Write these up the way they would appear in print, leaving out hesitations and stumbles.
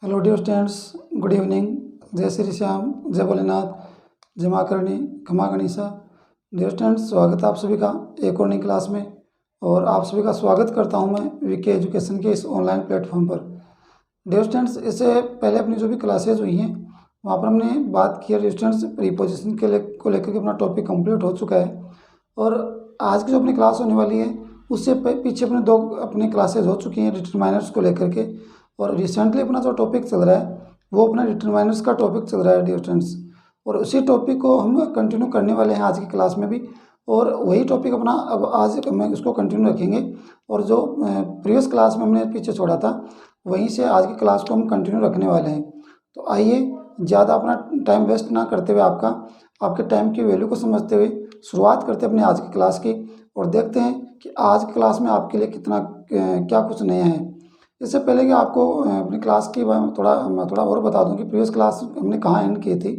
Hello dear students, good evening. जय श्री श्याम, जय भोलेनाथ, जय माँ करणी, खमा गणिसा। डियर स्टूडेंट्स, स्वागत है आप सभी का एक और नई क्लास में। और आप सभी का स्वागत करता हूं मैं वीके एजुकेशन के इस ऑनलाइन प्लेटफॉर्म पर। डियर स्टूडेंट्स, इससे पहले अपनी जो भी क्लासेज हुई हैं वहाँ पर हमने बात की है डियर स्टूडेंट्स, प्रीपोजिशन को लेकर के अपना टॉपिक कंप्लीट हो चुका है। और आज की जो अपनी क्लास होने वाली है उससे पीछे अपने दो अपनी क्लासेज हो चुकी हैं डिटरमाइनर्स को लेकर के। और रिसेंटली अपना जो टॉपिक चल रहा है वो अपना डिटरमाइनर्स का टॉपिक चल रहा है डियर स्टूडेंट्स। और उसी टॉपिक को हम कंटिन्यू करने वाले हैं आज की क्लास में भी। और वही टॉपिक अपना अब आज हम इसको कंटिन्यू रखेंगे। और जो प्रीवियस क्लास में हमने पीछे छोड़ा था वहीं से आज की क्लास को हम कंटिन्यू रखने वाले हैं। तो आइए ज़्यादा अपना टाइम वेस्ट ना करते हुए आपके टाइम की वैल्यू को समझते हुए शुरुआत करते हैं अपनी आज की क्लास की। और देखते हैं कि आज की क्लास में आपके लिए कितना क्या कुछ नया है। इससे पहले कि आपको अपनी क्लास की मैं थोड़ा और बता दूं कि प्रीवियस क्लास हमने कहाँ एंड की थी।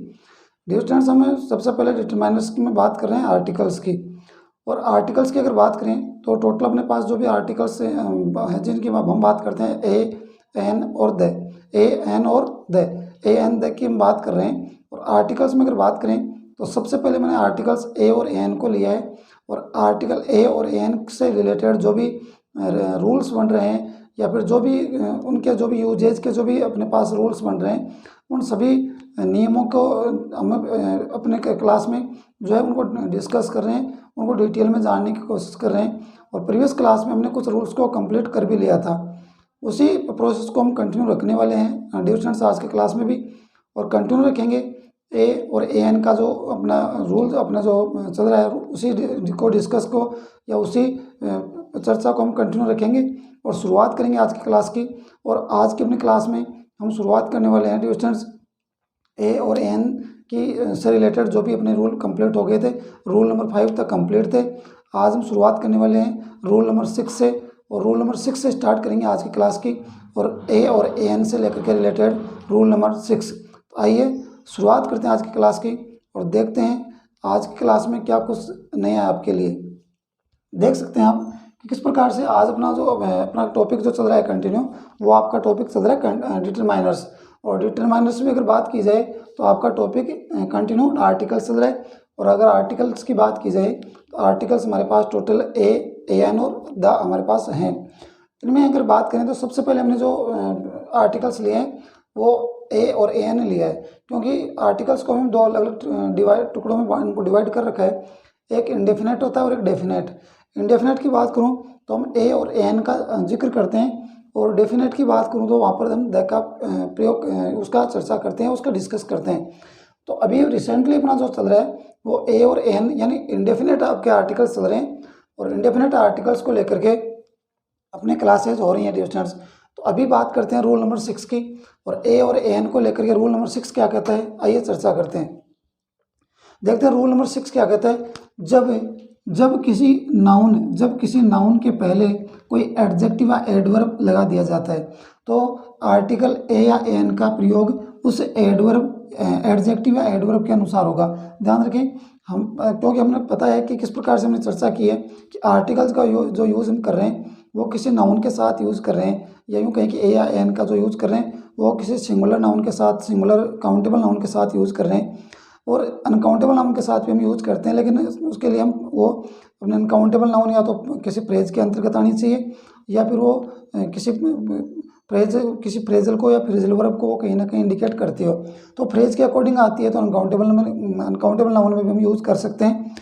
डियर स्टूडेंट्स, हम सबसे पहले डिटरमाइनर्स की में बात कर रहे हैं आर्टिकल्स की। और आर्टिकल्स की अगर बात करें तो टोटल अपने पास जो भी आर्टिकल्स हैं जिनकी हम बात करते हैं ए एन और द, ए एन और द, ए एन द की हम बात कर रहे हैं। और आर्टिकल्स में अगर बात करें तो सबसे पहले मैंने आर्टिकल्स ए और एन को लिया है। और आर्टिकल ए और एन से रिलेटेड जो भी रूल्स बन रहे हैं या फिर जो भी उनके जो भी यूजेज के जो भी अपने पास रूल्स बन रहे हैं उन सभी नियमों को हम अपने क्लास में जो है उनको डिस्कस कर रहे हैं, उनको डिटेल में जानने की कोशिश कर रहे हैं। और प्रीवियस क्लास में हमने कुछ रूल्स को कंप्लीट कर भी लिया था। उसी प्रोसेस को हम कंटिन्यू रखने वाले हैं डियर स्टूडेंट्स आज के क्लास में भी। और कंटिन्यू रखेंगे ए और ए एन का जो अपना रूल अपना जो चल रहा है उसी को डिस्कस को या उसी चर्चा को हम कंटिन्यू रखेंगे। और शुरुआत करेंगे आज की क्लास की। और आज की अपनी क्लास में हम शुरुआत करने वाले हैं डियर स्टूडेंट्स ए और एन की से रिलेटेड जो भी अपने रूल कंप्लीट हो गए थे, रूल नंबर 5 तक कंप्लीट थे। आज हम शुरुआत करने वाले हैं रूल नंबर 6 से। और रूल नंबर 6 से स्टार्ट करेंगे आज की क्लास की। और ए एन से लेकर के रिलेटेड रूल नंबर 6। तो आइए शुरुआत करते हैं आज की क्लास की और देखते हैं आज की क्लास में क्या कुछ नया है आपके लिए। देख सकते हैं आप कि किस प्रकार से आज अपना टॉपिक जो चल रहा है कंटिन्यू, वो आपका टॉपिक चल रहा है डिटरमाइनर्स। और डिटरमाइनर्स में अगर बात की जाए तो आपका टॉपिक कंटिन्यू आर्टिकल्स चल रहा है। और अगर आर्टिकल्स की बात की जाए तो आर्टिकल्स हमारे पास टोटल ए एन और द हमारे पास हैं। इनमें अगर बात करें तो सबसे पहले हमने जो आर्टिकल्स लिए हैं वो ए और ए एन लिया है, क्योंकि आर्टिकल्स को हम दो अलग अलग टुकड़ों में इनको डिवाइड कर रखा है। एक इंडेफिनेट होता है और एक डेफिनेट। इंडेफिनेट की बात करूं तो हम ए और एन का जिक्र करते हैं। और डेफिनेट की बात करूं तो वहाँ पर हम द का प्रयोग उसका चर्चा करते हैं, उसका डिस्कस करते हैं। तो अभी रिसेंटली अपना जो चल रहा है वो ए और एन यानी इंडेफिनेट आपके आर्टिकल्स चल रहे हैं। और इंडेफिनेट आर्टिकल्स को लेकर के अपने क्लासेज हो रही हैं डियर स्टूडेंट्स। तो अभी बात करते हैं रूल नंबर 6 की। और ए और एन को लेकर के रूल नंबर 6 क्या कहता है, आइए चर्चा करते हैं। देखते हैं रूल नंबर 6 क्या कहता है। जब किसी नाउन के पहले कोई एडजेक्टिव या एडवर्ब लगा दिया जाता है तो आर्टिकल ए या एन का प्रयोग उस एडजेक्टिव या एडवर्ब के अनुसार होगा। ध्यान रखें, क्योंकि हमने पता है कि किस प्रकार से हमने चर्चा की है कि आर्टिकल्स का जो यूज़ हम कर रहे हैं वो किसी नाउन के साथ यूज़ कर रहे हैं, या यूँ कहें कि ए या एन का जो यूज़ कर रहे हैं वो किसी सिंगुलर नाउन के साथ, सिंगुलर काउंटेबल नाउन के साथ यूज़ कर रहे हैं। और अनकाउंटेबल नाउन के साथ भी हम यूज़ करते हैं, लेकिन उसके लिए हम वो अपने अनकाउंटेबल नाउन या तो किसी फ्रेज के अंतर्गत आनी चाहिए या फिर वो किसी फ्रेजल को या फ्रेजल वर्ब को वो कहीं ना कहीं इंडिकेट करती हो। तो फ्रेज के अकॉर्डिंग आती है तो अनकाउंटेबल नाउन में भी हम यूज़ कर सकते हैं।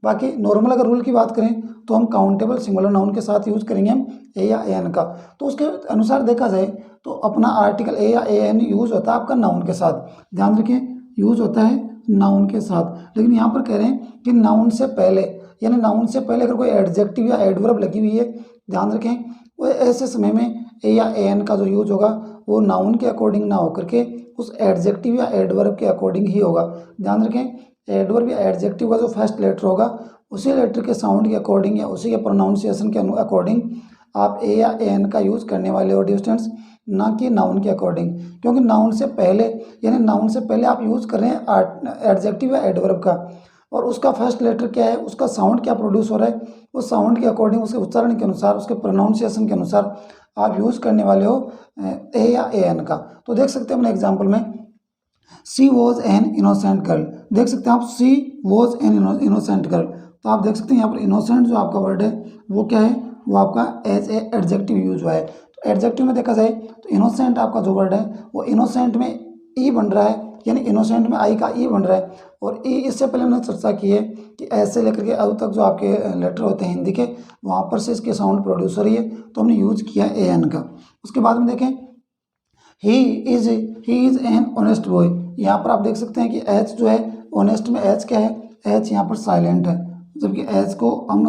बाकी नॉर्मल अगर रूल की बात करें तो हम काउंटेबल सिंगुलर नाउन के साथ यूज़ करेंगे हम ए या एन का। तो उसके अनुसार देखा जाए तो अपना आर्टिकल ए या एन यूज़ होता है आपका नाउन के साथ। ध्यान रखिए, यूज़ होता है नाउन के साथ। लेकिन यहाँ पर कह रहे हैं कि नाउन से पहले, यानी नाउन से पहले अगर कोई एडजेक्टिव या एडवर्ब लगी हुई है, ध्यान रखें वो ऐसे समय में ए या एन का जो यूज होगा वो नाउन के अकॉर्डिंग ना होकर के उस एडजेक्टिव या एडवर्ब के अकॉर्डिंग ही होगा। ध्यान रखें, एडवर्ब या एडजेक्टिव का जो फर्स्ट लेटर होगा उसी लेटर के साउंड के अकॉर्डिंग या उसी के प्रोनाउंसिएशन के अकॉर्डिंग आप ए या एन का यूज़ करने वाले हो डियर स्टूडेंट्स, ना कि नाउन के अकॉर्डिंग। क्योंकि नाउन से पहले यानी नाउन से पहले आप यूज़ कर रहे हैं एडजेक्टिव या एडवर्ब का, और उसका फर्स्ट लेटर क्या है, उसका साउंड क्या प्रोड्यूस हो रहा है, उस साउंड के अकॉर्डिंग, उसके उच्चारण के अनुसार, उसके प्रोनाउंसिएशन के अनुसार आप यूज़ करने वाले हो ए या ए एन का। तो देख सकते हैं अपने एग्जाम्पल में सी वॉज एन इनोसेंट गर्ल, देख सकते हैं आप सी वॉज एन इनोसेंट गर्ल। तो आप देख सकते हैं यहाँ पर इनोसेंट जो आपका वर्ड है वो क्या है, वो आपका एज ए एडजेक्टिव यूज हुआ है। तो एडजेक्टिव में देखा जाए तो इनोसेंट आपका जो वर्ड है वो इनोसेंट में ई बन रहा है, यानी इनोसेंट में आई का ई बन रहा है। और ई इससे पहले हमने चर्चा की है कि ऐसे लेकर के अब तक जो आपके लेटर होते हैं हिंदी के, वहाँ पर से इसके साउंड प्रोड्यूस हो रही है, तो हमने यूज किया ए एन का। उसके बाद में देखें he is an honest boy, यहाँ पर आप देख सकते हैं कि एच जो है ऑनेस्ट में एच क्या है, एच यहाँ पर साइलेंट है, जबकि एच को हम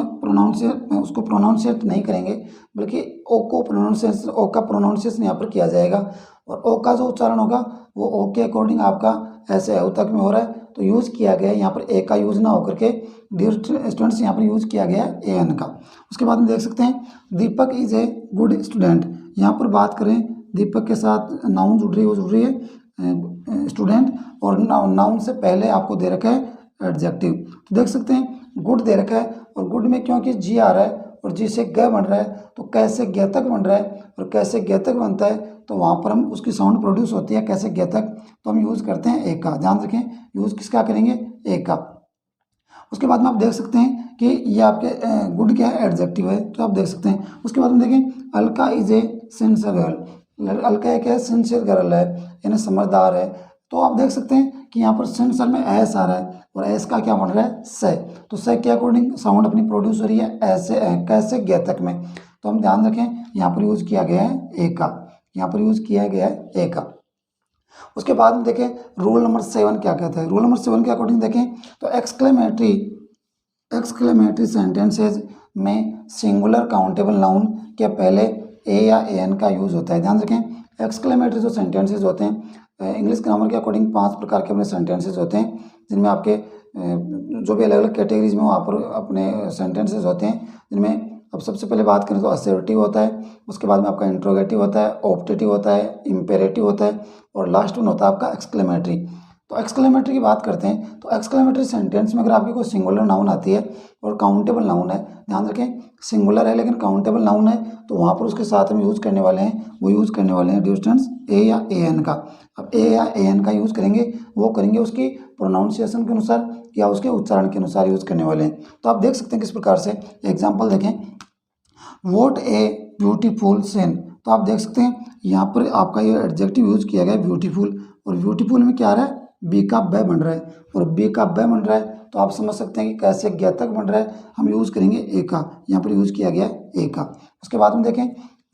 उसको प्रोनाउंसिएट नहीं करेंगे, बल्कि ओ को प्रोनाउंसिएशन, ओ का प्रोनाउंसिएशन यहाँ पर किया जाएगा। और ओ का जो उच्चारण होगा वो ओ के अकॉर्डिंग आपका ऐसे अव तक में हो रहा है, तो यूज़ किया गया है यहाँ पर ए का यूज़ ना होकर के डियर स्टूडेंट्स यहाँ पर यूज़ किया गया है ए एन का। उसके बाद में देख सकते हैं दीपक इज ए गुड स्टूडेंट, यहाँ पर बात करें दीपक के साथ नाउन जुड़ रही है, वो जुड़ रही है स्टूडेंट, और नाउन से पहले आपको दे रखा है एडजेक्टिव। तो देख सकते हैं गुड दे रखा है, और गुड में क्योंकि जी आ रहा है और जी से ग बन रहा है, तो कैसे ज्ञातक बन रहा है, और कैसे ज्ञातक बनता है तो वहाँ पर हम उसकी साउंड प्रोड्यूस होती है कैसे ज्ञातक, तो हम यूज़ करते हैं ए का। ध्यान रखें यूज़ किसका करेंगे, ए का। उसके बाद में आप देख सकते हैं कि ये आपके गुड क्या है, एडजेक्टिव है, तो आप देख सकते हैं। उसके बाद में देखें Alka is a sincere girl, Alka एक है सिंसियर गर्ल है, यानी समझदार है। तो आप देख सकते हैं कि यहाँ पर सिंसियर में एस आ रहा है, और एस का क्या बन रहा है, से। तो से के अकॉर्डिंग साउंड अपनी प्रोड्यूस हो रही है ऐसे कैसे ज्ञातक में। तो हम ध्यान रखें यहाँ पर यूज़ किया गया है ए का, यहाँ पर यूज़ किया गया है ए का। उसके बाद में देखें रूल नंबर 7 क्या कहता है। रूल नंबर 7 के अकॉर्डिंग देखें तो एक्सक्लेमेटरी सेंटेंसेज में सिंगुलर काउंटेबल नाउन के पहले ए या ए एन का यूज़ होता है। ध्यान रखें एक्सक्लेमेटरी जो सेंटेंसेज होते हैं, इंग्लिश ग्रामर के अकॉर्डिंग 5 प्रकार के अपने सेंटेंसेज होते हैं, जिनमें आपके जो भी अलग अलग कैटेगरीज में वहाँ पर अपने सेंटेंसेज होते हैं, जिनमें अब सबसे पहले बात करें तो असर्टिव होता है, उसके बाद में आपका इंट्रोगेटिव होता है, ऑप्टेटिव होता है, इम्पेरेटिव होता है, और लास्ट वन होता है आपका एक्सक्लेमेटरी। तो एक्सक्लेमेटरी की बात करते हैं तो एक्सक्लेमेटरी सेंटेंस में अगर आपकी कोई सिंगुलर नाउन आती है और काउंटेबल नाउन है, ध्यान रखें सिंगुलर है लेकिन काउंटेबल नाउन है, तो वहाँ पर उसके साथ हम यूज़ करने वाले हैं, वो यूज़ करने वाले हैं डियर स्टूडेंट्स ए या ए एन का। अब ए या ए एन का यूज़ करेंगे, वो करेंगे उसकी प्रोनाउंसिएशन के अनुसार या उसके उच्चारण के अनुसार यूज़ करने वाले हैं। तो आप देख सकते हैं किस प्रकार से, एग्जाम्पल देखें वॉट ए ब्यूटीफुल सीन। तो आप देख सकते हैं यहाँ पर आपका ये एडजेक्टिव यूज़ किया गया है ब्यूटीफुल, और ब्यूटीफुल में क्या आ रहा है, बी का ब बन रहा है, और बी का ब बन रहा है तो आप समझ सकते हैं कि कैसे ज्ञातक बन रहा है, हम यूज़ करेंगे ए का, यहाँ पर यूज़ किया गया है ए का। उसके बाद में देखें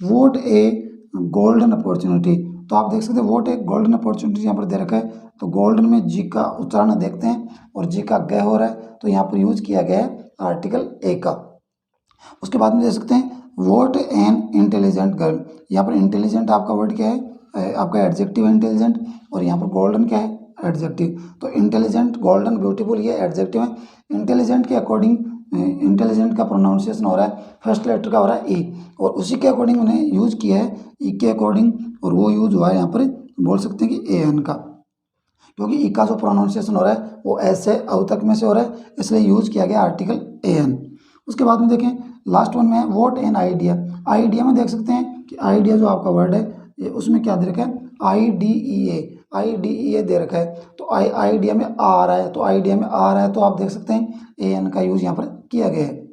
वोट ए गोल्डन अपॉर्चुनिटी। तो आप देख सकते हैं वोट ए गोल्डन अपॉर्चुनिटी यहाँ पर दे रखा है, तो गोल्डन में जी का उच्चारण देखते हैं और जी का ग हो रहा है, तो यहाँ पर यूज़ किया गया है आर्टिकल ए का। उसके बाद में देख सकते हैं वोट एन इंटेलिजेंट गर्ल, यहाँ पर इंटेलिजेंट आपका वर्ड क्या है, आपका एडजेक्टिव है इंटेलिजेंट, और यहाँ पर गोल्डन क्या है, एडजेक्टिव। तो इंटेलिजेंट, गोल्डन, ब्यूटीफुल ये एडजेक्टिव है। इंटेलिजेंट के अकॉर्डिंग इंटेलिजेंट का प्रोनाउंसिएशन हो रहा है, फर्स्ट लेटर का हो रहा है ई, और उसी के अकॉर्डिंग उन्हें यूज़ किया है ई के अकॉर्डिंग, और वो यूज़ हुआ है यहाँ पर बोल सकते हैं कि ए एन का, क्योंकि ई का जो प्रोनाउंसिएशन हो रहा है वो ऐसे अव तक में से हो रहा है, इसलिए यूज़ किया गया आर्टिकल ए एन। उसके बाद में देखें लास्ट वन में है वोट एन आइडिया। आइडिया में देख सकते हैं कि आइडिया जो आपका वर्ड है ये उसमें क्या दे रखा है, आई डी ई ए दे रखा है, तो आइडिया में आ रहा है, तो आइडिया में आ रहा है तो आप देख सकते हैं ए एन का यूज़ यहाँ पर किया गया है।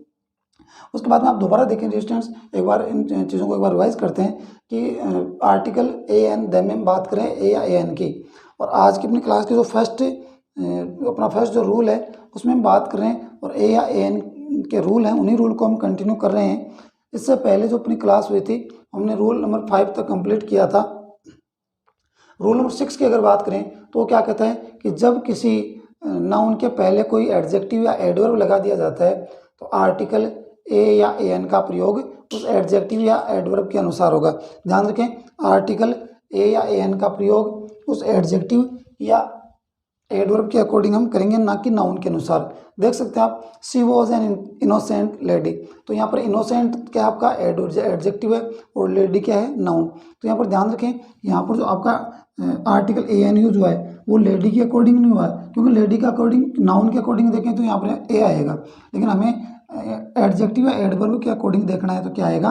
उसके बाद में आप दोबारा देखें स्टूडेंट्स, एक बार इन चीज़ों को एक बार रिवाइज करते हैं कि आर्टिकल ए एन द में बात करें ए या ए एन की, और आज की अपनी क्लास की जो फर्स्ट जो रूल है उसमें हम बात कर रहे हैं, और ए या ए एन के रूल हैं उन्हीं रूल को हम कंटिन्यू कर रहे हैं। इससे पहले जो अपनी क्लास हुई थी हमने रूल नंबर 5 तक कंप्लीट किया था। रूल नंबर 6 की अगर बात करें तो वो क्या कहता है कि जब किसी नाउन के पहले कोई एडजेक्टिव या एडवर्ब लगा दिया जाता है तो आर्टिकल ए या ए एन का प्रयोग उस एडजेक्टिव या एडवर्ब के अनुसार होगा। ध्यान रखें आर्टिकल ए या ए एन का प्रयोग उस एडजेक्टिव या एडवर्ब के अकॉर्डिंग हम करेंगे, ना कि नाउन के अनुसार। देख सकते हैं आप सी वॉज एन इनोसेंट लेडी, तो यहाँ पर इनोसेंट क्या आपका एडजेक्टिव है और लेडी क्या है, नाउन। तो यहाँ पर ध्यान रखें यहाँ पर जो आपका आर्टिकल ए एन यूज हुआ है वो लेडी के अकॉर्डिंग नहीं हुआ है, क्योंकि लेडी के अकॉर्डिंग नाउन के अकॉर्डिंग देखें तो यहाँ पर ए आएगा, लेकिन हमें एडजेक्टिव या एडवर्ब के अकॉर्डिंग देखना है तो क्या आएगा,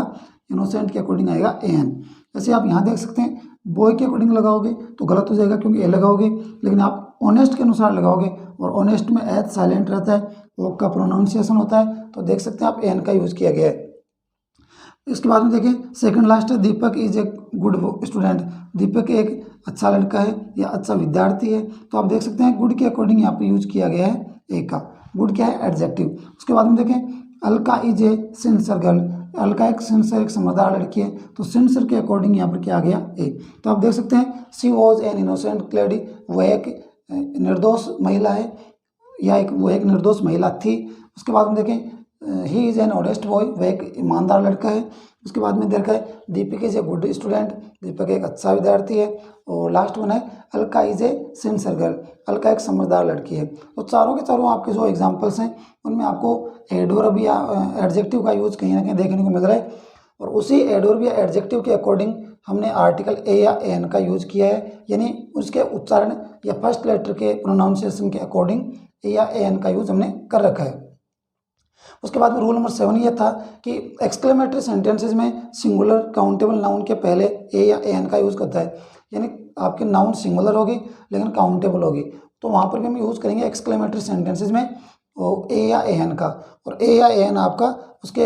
इनोसेंट के अकॉर्डिंग आएगा एन। जैसे आप यहाँ देख सकते हैं बॉय के अकॉर्डिंग लगाओगे तो गलत हो जाएगा क्योंकि ए लगाओगे, लेकिन आप ऑनेस्ट के अनुसार लगाओगे और ऑनेस्ट में एच साइलेंट रहता है, ओ का प्रोनाउंसिएशन होता है, तो देख सकते हैं आप एन का यूज़ किया गया है। इसके बाद में देखें सेकंड लास्ट है दीपक इज ए गुड स्टूडेंट। दीपक एक अच्छा लड़का है या अच्छा विद्यार्थी है, तो आप देख सकते हैं गुड के अकॉर्डिंग यहाँ पे यूज किया गया है ए का। गुड क्या है? एडजेक्टिव। उसके बाद में देखें Alka is a sincere girl. Alka एक सिंसियर एक समझदार लड़की है, तो सिंसियर के अकॉर्डिंग यहाँ पर क्या आ गया ए। तो आप देख सकते हैं सी वॉज एन इनोसेंट लेडी, वह एक निर्दोष महिला है या वो एक निर्दोष महिला थी। उसके बाद में देखें he is an honest boy, वह एक ईमानदार लड़का है। उसके बाद में देखा है दीपक इज ए गुड स्टूडेंट, दीपक एक अच्छा विद्यार्थी है। और लास्ट वन है Alka is a sincere girl, Alka एक समझदार लड़की है। तो चारों के चारों आपके जो एग्जांपल्स हैं उनमें आपको एडवर्ब या एडजेक्टिव का यूज कहीं ना कहीं देखने को मिल रहा है, और उसी एडवर्ब या एडजेक्टिव के अकॉर्डिंग हमने आर्टिकल ए या एन का यूज किया है, यानी उसके उच्चारण या फर्स्ट लेटर के प्रोनाउंसिएशन के अकॉर्डिंग ए या एन का यूज हमने कर रखा है। उसके बाद में रूल नंबर 7 ये था कि एक्सक्लेमेटरी सेंटेंसेस में सिंगुलर काउंटेबल नाउन के पहले ए या एन का यूज़ करता है, यानी आपके नाउन सिंगुलर होगी लेकिन काउंटेबल होगी, तो वहाँ पर भी हम यूज़ करेंगे एक्सक्लेमेटरी सेंटेंसेस में ए या एन का। और ए या एन आपका उसके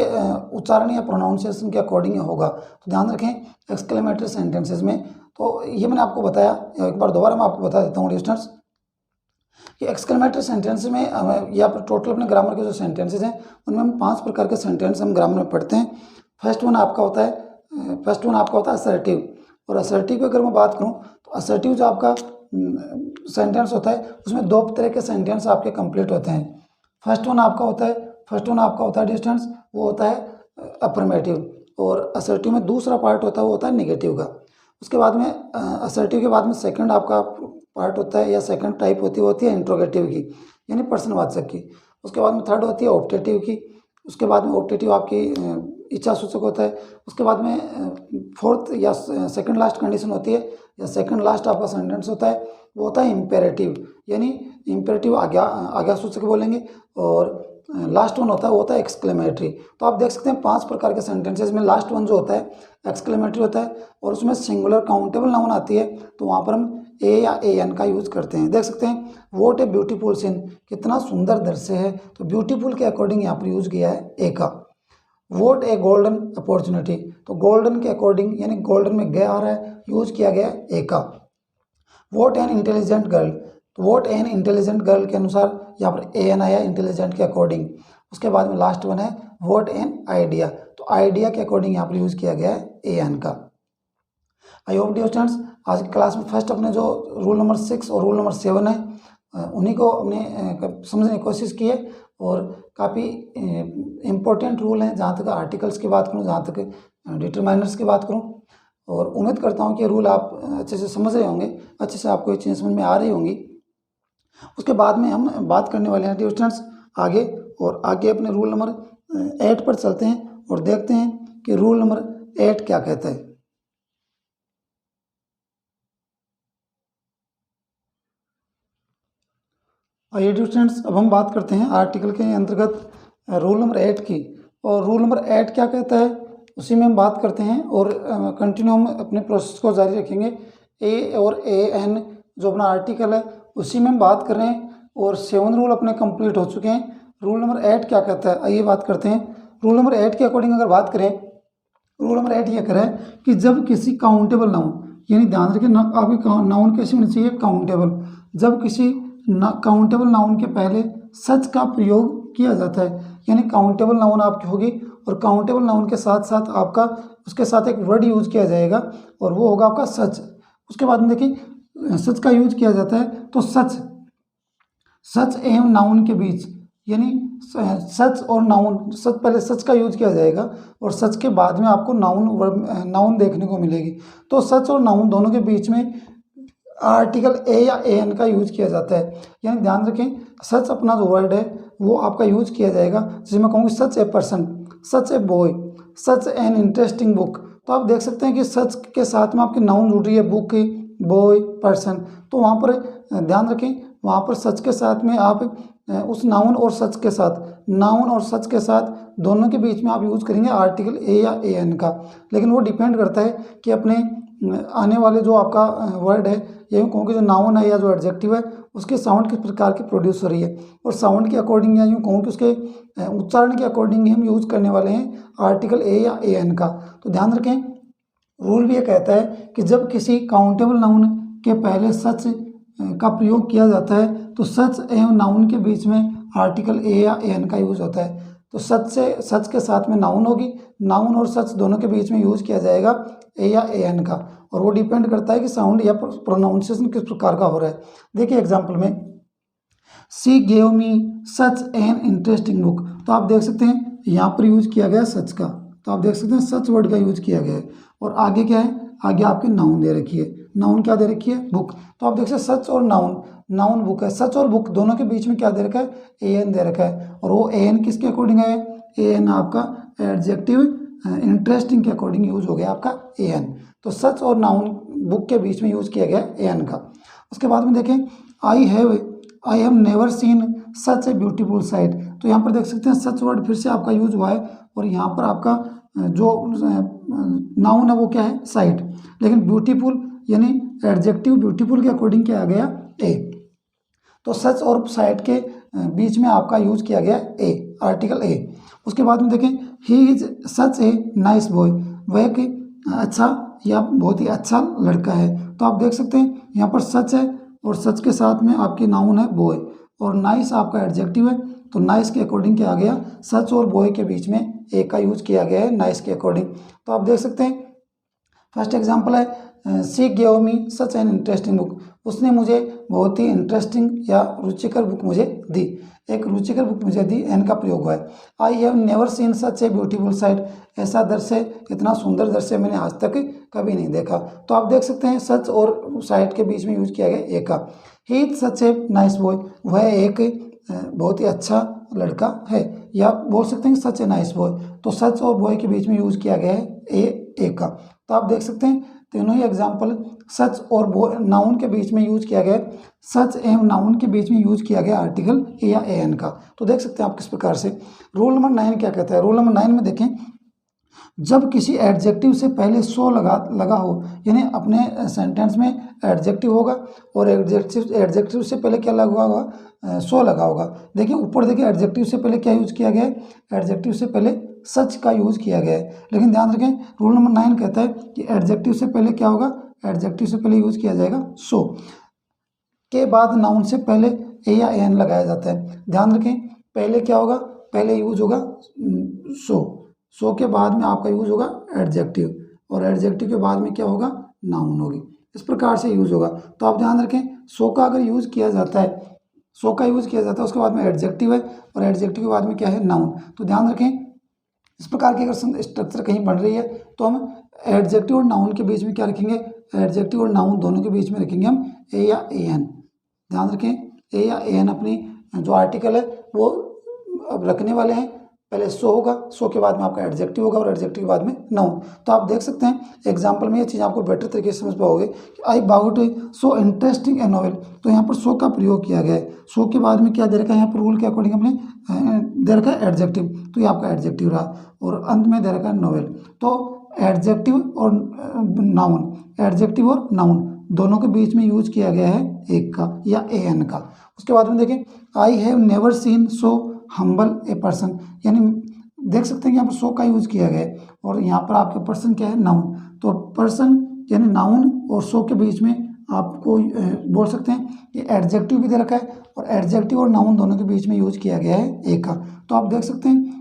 उच्चारण या प्रोनाउंसिएशन के अकॉर्डिंग होगा, तो ध्यान रखें एक्सक्लेमेटरी सेंटेंसेज में। तो ये मैंने आपको बताया, एक बार दोबारा मैं आपको बता देता हूँ लिस्टनर्स कि एक्सक्लेमेटरी सेंटेंस में या पर टोटल अपने ग्रामर के जो सेंटेंसेस हैं उनमें हम 5 प्रकार के सेंटेंस हम ग्रामर में पढ़ते हैं। फर्स्ट वन आपका होता है असर्टिव। और असर्टिव की अगर मैं बात करूं तो असर्टिव जो आपका सेंटेंस होता है उसमें 2 तरह के सेंटेंस आपके कंप्लीट होते हैं। फर्स्ट वन आपका होता है डिस्टेंस, वो होता है अफर्मेटिव, और असर्टिव में दूसरा पार्ट होता है वो होता है निगेटिव का। उसके बाद में असर्टिव के बाद में सेकंड आपका पार्ट होता है या सेकंड टाइप होती है इंट्रोगेटिव की, यानी प्रश्नवाचक की। उसके बाद में थर्ड होती है ऑप्टेटिव की। उसके बाद में ऑप्टेटिव आपकी इच्छा सूचक होता है। उसके बाद में फोर्थ या सेकंड लास्ट कंडीशन होती है या सेकंड लास्ट आपका सेंटेंस होता है वो होता है इम्पेरेटिव, यानी इम्पेरेटिव आज्ञा सूचक बोलेंगे। और लास्ट वन होता है एक्सक्लेमेटरी। तो आप देख सकते हैं 5 प्रकार के सेंटेंसेस में लास्ट वन जो होता है एक्सक्लेमेटरी होता है, और उसमें सिंगुलर काउंटेबल नाउन आती है, तो वहाँ पर हम ए या ए एन का यूज़ करते हैं। देख सकते हैं वॉट ए ब्यूटीफुल सीन, कितना सुंदर दृश्य है, तो ब्यूटीफुल के अकॉर्डिंग यहाँ पर यूज़ किया है ए का। वॉट ए गोल्डन अपॉर्चुनिटी, तो गोल्डन के अकॉर्डिंग यानी गोल्डन में गया आ रहा है, यूज़ किया गया है ए का। वॉट एन इंटेलिजेंट गर्ल, तो वॉट एन इंटेलिजेंट गर्ल के अनुसार यहाँ पर ए एन आया इंटेलिजेंट के अकॉर्डिंग। उसके बाद में लास्ट वन है वॉट एन आइडिया, तो आइडिया के अकॉर्डिंग यहाँ पर यूज़ किया गया है ए एन का। आई होप डियर स्टूडेंट्स आज की क्लास में फर्स्ट अपने जो रूल नंबर 6 और रूल नंबर 7 है उन्हीं को हमने समझने की कोशिश की है, और काफ़ी इम्पोर्टेंट रूल हैं जहाँ तक आर्टिकल्स की बात करूँ, जहाँ तक डिटरमाइनर्स की बात करूँ। और उम्मीद करता हूँ कि रूल आप अच्छे से समझ रहे होंगे, अच्छे से आपको ये चीज़ें समझ में आ रही होंगी। उसके बाद में हम बात करने वाले हैं डियर स्टूडेंट्स आगे, और आगे अपने रूल नंबर 8 पर चलते हैं और देखते हैं कि रूल नंबर 8 क्या कहता है। आइए डियर स्टूडेंट्स अब हम बात करते हैं आर्टिकल के अंतर्गत रूल नंबर 8 की। और रूल नंबर 8 क्या कहता है उसी में हम बात करते हैं, और कंटिन्यू हम अपने प्रोसेस को जारी रखेंगे। ए और ए एन जो अपना आर्टिकल है उसी में हम बात कर रहे हैं, और 7 रूल अपने कंप्लीट हो चुके हैं। रूल नंबर 8 क्या कहता है आइए बात करते हैं। रूल नंबर 8 के अकॉर्डिंग अगर बात करें, रूल नंबर 8 ये कह रहा है कि जब किसी काउंटेबल नाउन, यानी ध्यान रखें आपकी नाउन कैसी होनी चाहिए काउंटेबल, जब किसी काउंटेबल नाउन के पहले सच का प्रयोग किया जाता है, यानी काउंटेबल नाउन आपकी होगी और काउंटेबल नाउन के साथ साथ आपका उसके साथ एक वर्ड यूज़ किया जाएगा और वो होगा आपका सच। उसके बाद में देखिए सच का यूज किया जाता है, तो सच एवं नाउन के बीच, यानी सच और नाउन, सच पहले सच का यूज किया जाएगा और सच के बाद में आपको नाउन देखने को मिलेगी। तो सच और नाउन दोनों के बीच में आर्टिकल ए या ए एन का यूज किया जाता है, यानी ध्यान रखें सच अपना जो वर्ड है वो आपका यूज किया जाएगा। जैसे मैं कहूँगी such a person, such a boy, such an interesting book, तो आप देख सकते हैं कि सच के साथ में आपकी नाउन जुड़ रही है, बुक, बॉय, पर्सन। तो वहाँ पर ध्यान रखें, वहाँ पर सच के साथ में आप उस नाउन और सच के साथ, नाउन और सच के साथ दोनों के बीच में आप यूज़ करेंगे आर्टिकल ए या ए एन का। लेकिन वो डिपेंड करता है कि अपने आने वाले जो आपका वर्ड है, ये यूँ कहूँ कि जो नाउन है या जो एडजेक्टिव है उसके साउंड किस प्रकार की प्रोड्यूस हो रही है, और साउंड के अकॉर्डिंग या यूँ कहूँ कि उसके उच्चारण के अकॉर्डिंग ही हम यूज़ करने वाले हैं आर्टिकल ए या ए एन का। तो ध्यान रखें, रूल भी ये कहता है कि जब किसी काउंटेबल नाउन के पहले सच का प्रयोग किया जाता है तो सच एवं नाउन के बीच में आर्टिकल ए या ए एन का यूज़ होता है। तो सच के साथ में नाउन होगी, नाउन और सच दोनों के बीच में यूज़ किया जाएगा ए या ए एन का, और वो डिपेंड करता है कि साउंड या प्रोनाउंसिएशन किस प्रकार का हो रहा है। देखिए एग्जाम्पल में, सी gave me such an interesting book, तो आप देख सकते हैं यहाँ पर यूज किया गया सच का, तो आप देख सकते हैं सच वर्ड का यूज किया गया है। और आगे क्या है, आगे आपके नाउन दे रखी है, नाउन क्या दे रखी है, बुक। तो आप देख सकते हैं सच और नाउन, नाउन बुक है, सच और बुक दोनों के बीच में क्या दे रखा है, ए एन दे रखा है। और वो ए एन किसके अकॉर्डिंग है, ए एन आपका एडजेक्टिव इंटरेस्टिंग के अकॉर्डिंग यूज हो गया आपका ए एन। तो सच और नाउन बुक के बीच में यूज किया गया ए एन का। उसके बाद में देखें, आई have never scene such a beautiful sight, तो यहाँ पर देख सकते हैं सच वर्ड फिर से आपका यूज हुआ है, और यहाँ पर आपका जो नाउन है वो क्या है, साइट, लेकिन ब्यूटीफुल यानी एडजेक्टिव ब्यूटीफुल के अकॉर्डिंग क्या आ गया, ए। तो सच और साइट के बीच में आपका यूज किया गया ए, आर्टिकल ए। उसके बाद में देखें, he is such a nice boy, वह एक अच्छा या बहुत ही अच्छा लड़का है। तो आप देख सकते हैं यहाँ पर सच है और सच के साथ में आपकी नाउन है बॉय, और नाइस आपका एडजेक्टिव है, तो नाइस के अकॉर्डिंग क्या आ गया, सच और बॉय के बीच में ए का यूज किया गया है नाइस के अकॉर्डिंग। तो आप देख सकते हैं फर्स्ट एग्जांपल है, सी gave me such an interesting book, उसने मुझे बहुत ही इंटरेस्टिंग या रुचिकर बुक मुझे दी, एक रुचिकर बुक मुझे दी, एन का प्रयोग हुआ है। I have never scene such a beautiful sight, ऐसा दृश्य, इतना सुंदर दृश्य मैंने आज तक कभी नहीं देखा। तो आप देख सकते हैं सच और साइट के बीच में यूज किया गया ए का। He is such a nice boy, वह एक बहुत ही अच्छा लड़का है, या बोल सकते हैं सच ए नाइस बॉय। तो सच और बॉय के बीच में यूज किया गया है ए का। तो आप देख सकते हैं तीनों ही एग्जाम्पल सच और बॉय नाउन के बीच में यूज किया गया, सच एवं नाउन के बीच में यूज किया गया आर्टिकल ए या ए एन का। तो देख सकते हैं आप किस प्रकार से। रूल नंबर 9 क्या कहता है, रूल नंबर 9 में देखें, जब किसी एडजेक्टिव से पहले सो लगा हो, यानी अपने सेंटेंस में एडजेक्टिव होगा और एडजेक्टिव से पहले क्या लगा होगा, सो लगा होगा। देखिए ऊपर देखिए एडजेक्टिव से पहले क्या यूज किया गया है, एडजेक्टिव से पहले सच का यूज किया गया है। लेकिन ध्यान रखें रूल नंबर 9 कहता है कि एडजेक्टिव से पहले क्या होगा, एडजेक्टिव से पहले यूज किया जाएगा सो, के बाद नाउन से पहले ए या एन लगाया जाता है। ध्यान रखें पहले क्या होगा, पहले यूज होगा सो के बाद में आपका यूज होगा एडजेक्टिव, और एडजेक्टिव के बाद में क्या होगा, नाउन होगी। इस प्रकार से यूज होगा। तो आप ध्यान रखें सो का अगर यूज किया जाता है, सो का यूज किया जाता है, उसके बाद में एडजेक्टिव है और एडजेक्टिव के बाद में क्या है, नाउन। तो ध्यान रखें इस प्रकार की अगर स्ट्रक्चर कहीं बन रही है तो हम एडजेक्टिव और नाउन के बीच में क्या रखेंगे, एडजेक्टिव और नाउन दोनों के बीच में रखेंगे हम ए या ए एन। ध्यान रखें ए या ए एन अपनी जो आर्टिकल है वो अब रखने वाले हैं, पहले सो होगा, सो के बाद में आपका एडजेक्टिव होगा और एडजेक्टिव के बाद में नाउन। तो आप देख सकते हैं एग्जांपल में ये चीज़ आपको बेटर तरीके से समझ पाओगे कि I bought so interesting a novel, तो यहाँ पर सो का प्रयोग किया गया है। सो के बाद में क्या दे रखा है, यहाँ पर रूल के अकॉर्डिंग हमने दे रखा है एडजेक्टिव, तो ये आपका एडजेक्टिव रहा, और अंत में दे रखा है नॉवेल। तो एडजेक्टिव और नाउन, एडजेक्टिव और नाउन दोनों के बीच में यूज किया गया है एक का या ए एन का। उसके बाद में देखें, आई have never seen so humble a person, यानी देख सकते हैं कि यहाँ पर सो का यूज किया गया है, और यहाँ पर आपके पर्सन क्या है, नाउन। तो पर्सन यानी नाउन और सो के बीच में आपको बोल सकते हैं कि एडजेक्टिव भी दे रखा है, और एडजेक्टिव और नाउन दोनों के बीच में यूज किया गया है ए का। तो आप देख सकते हैं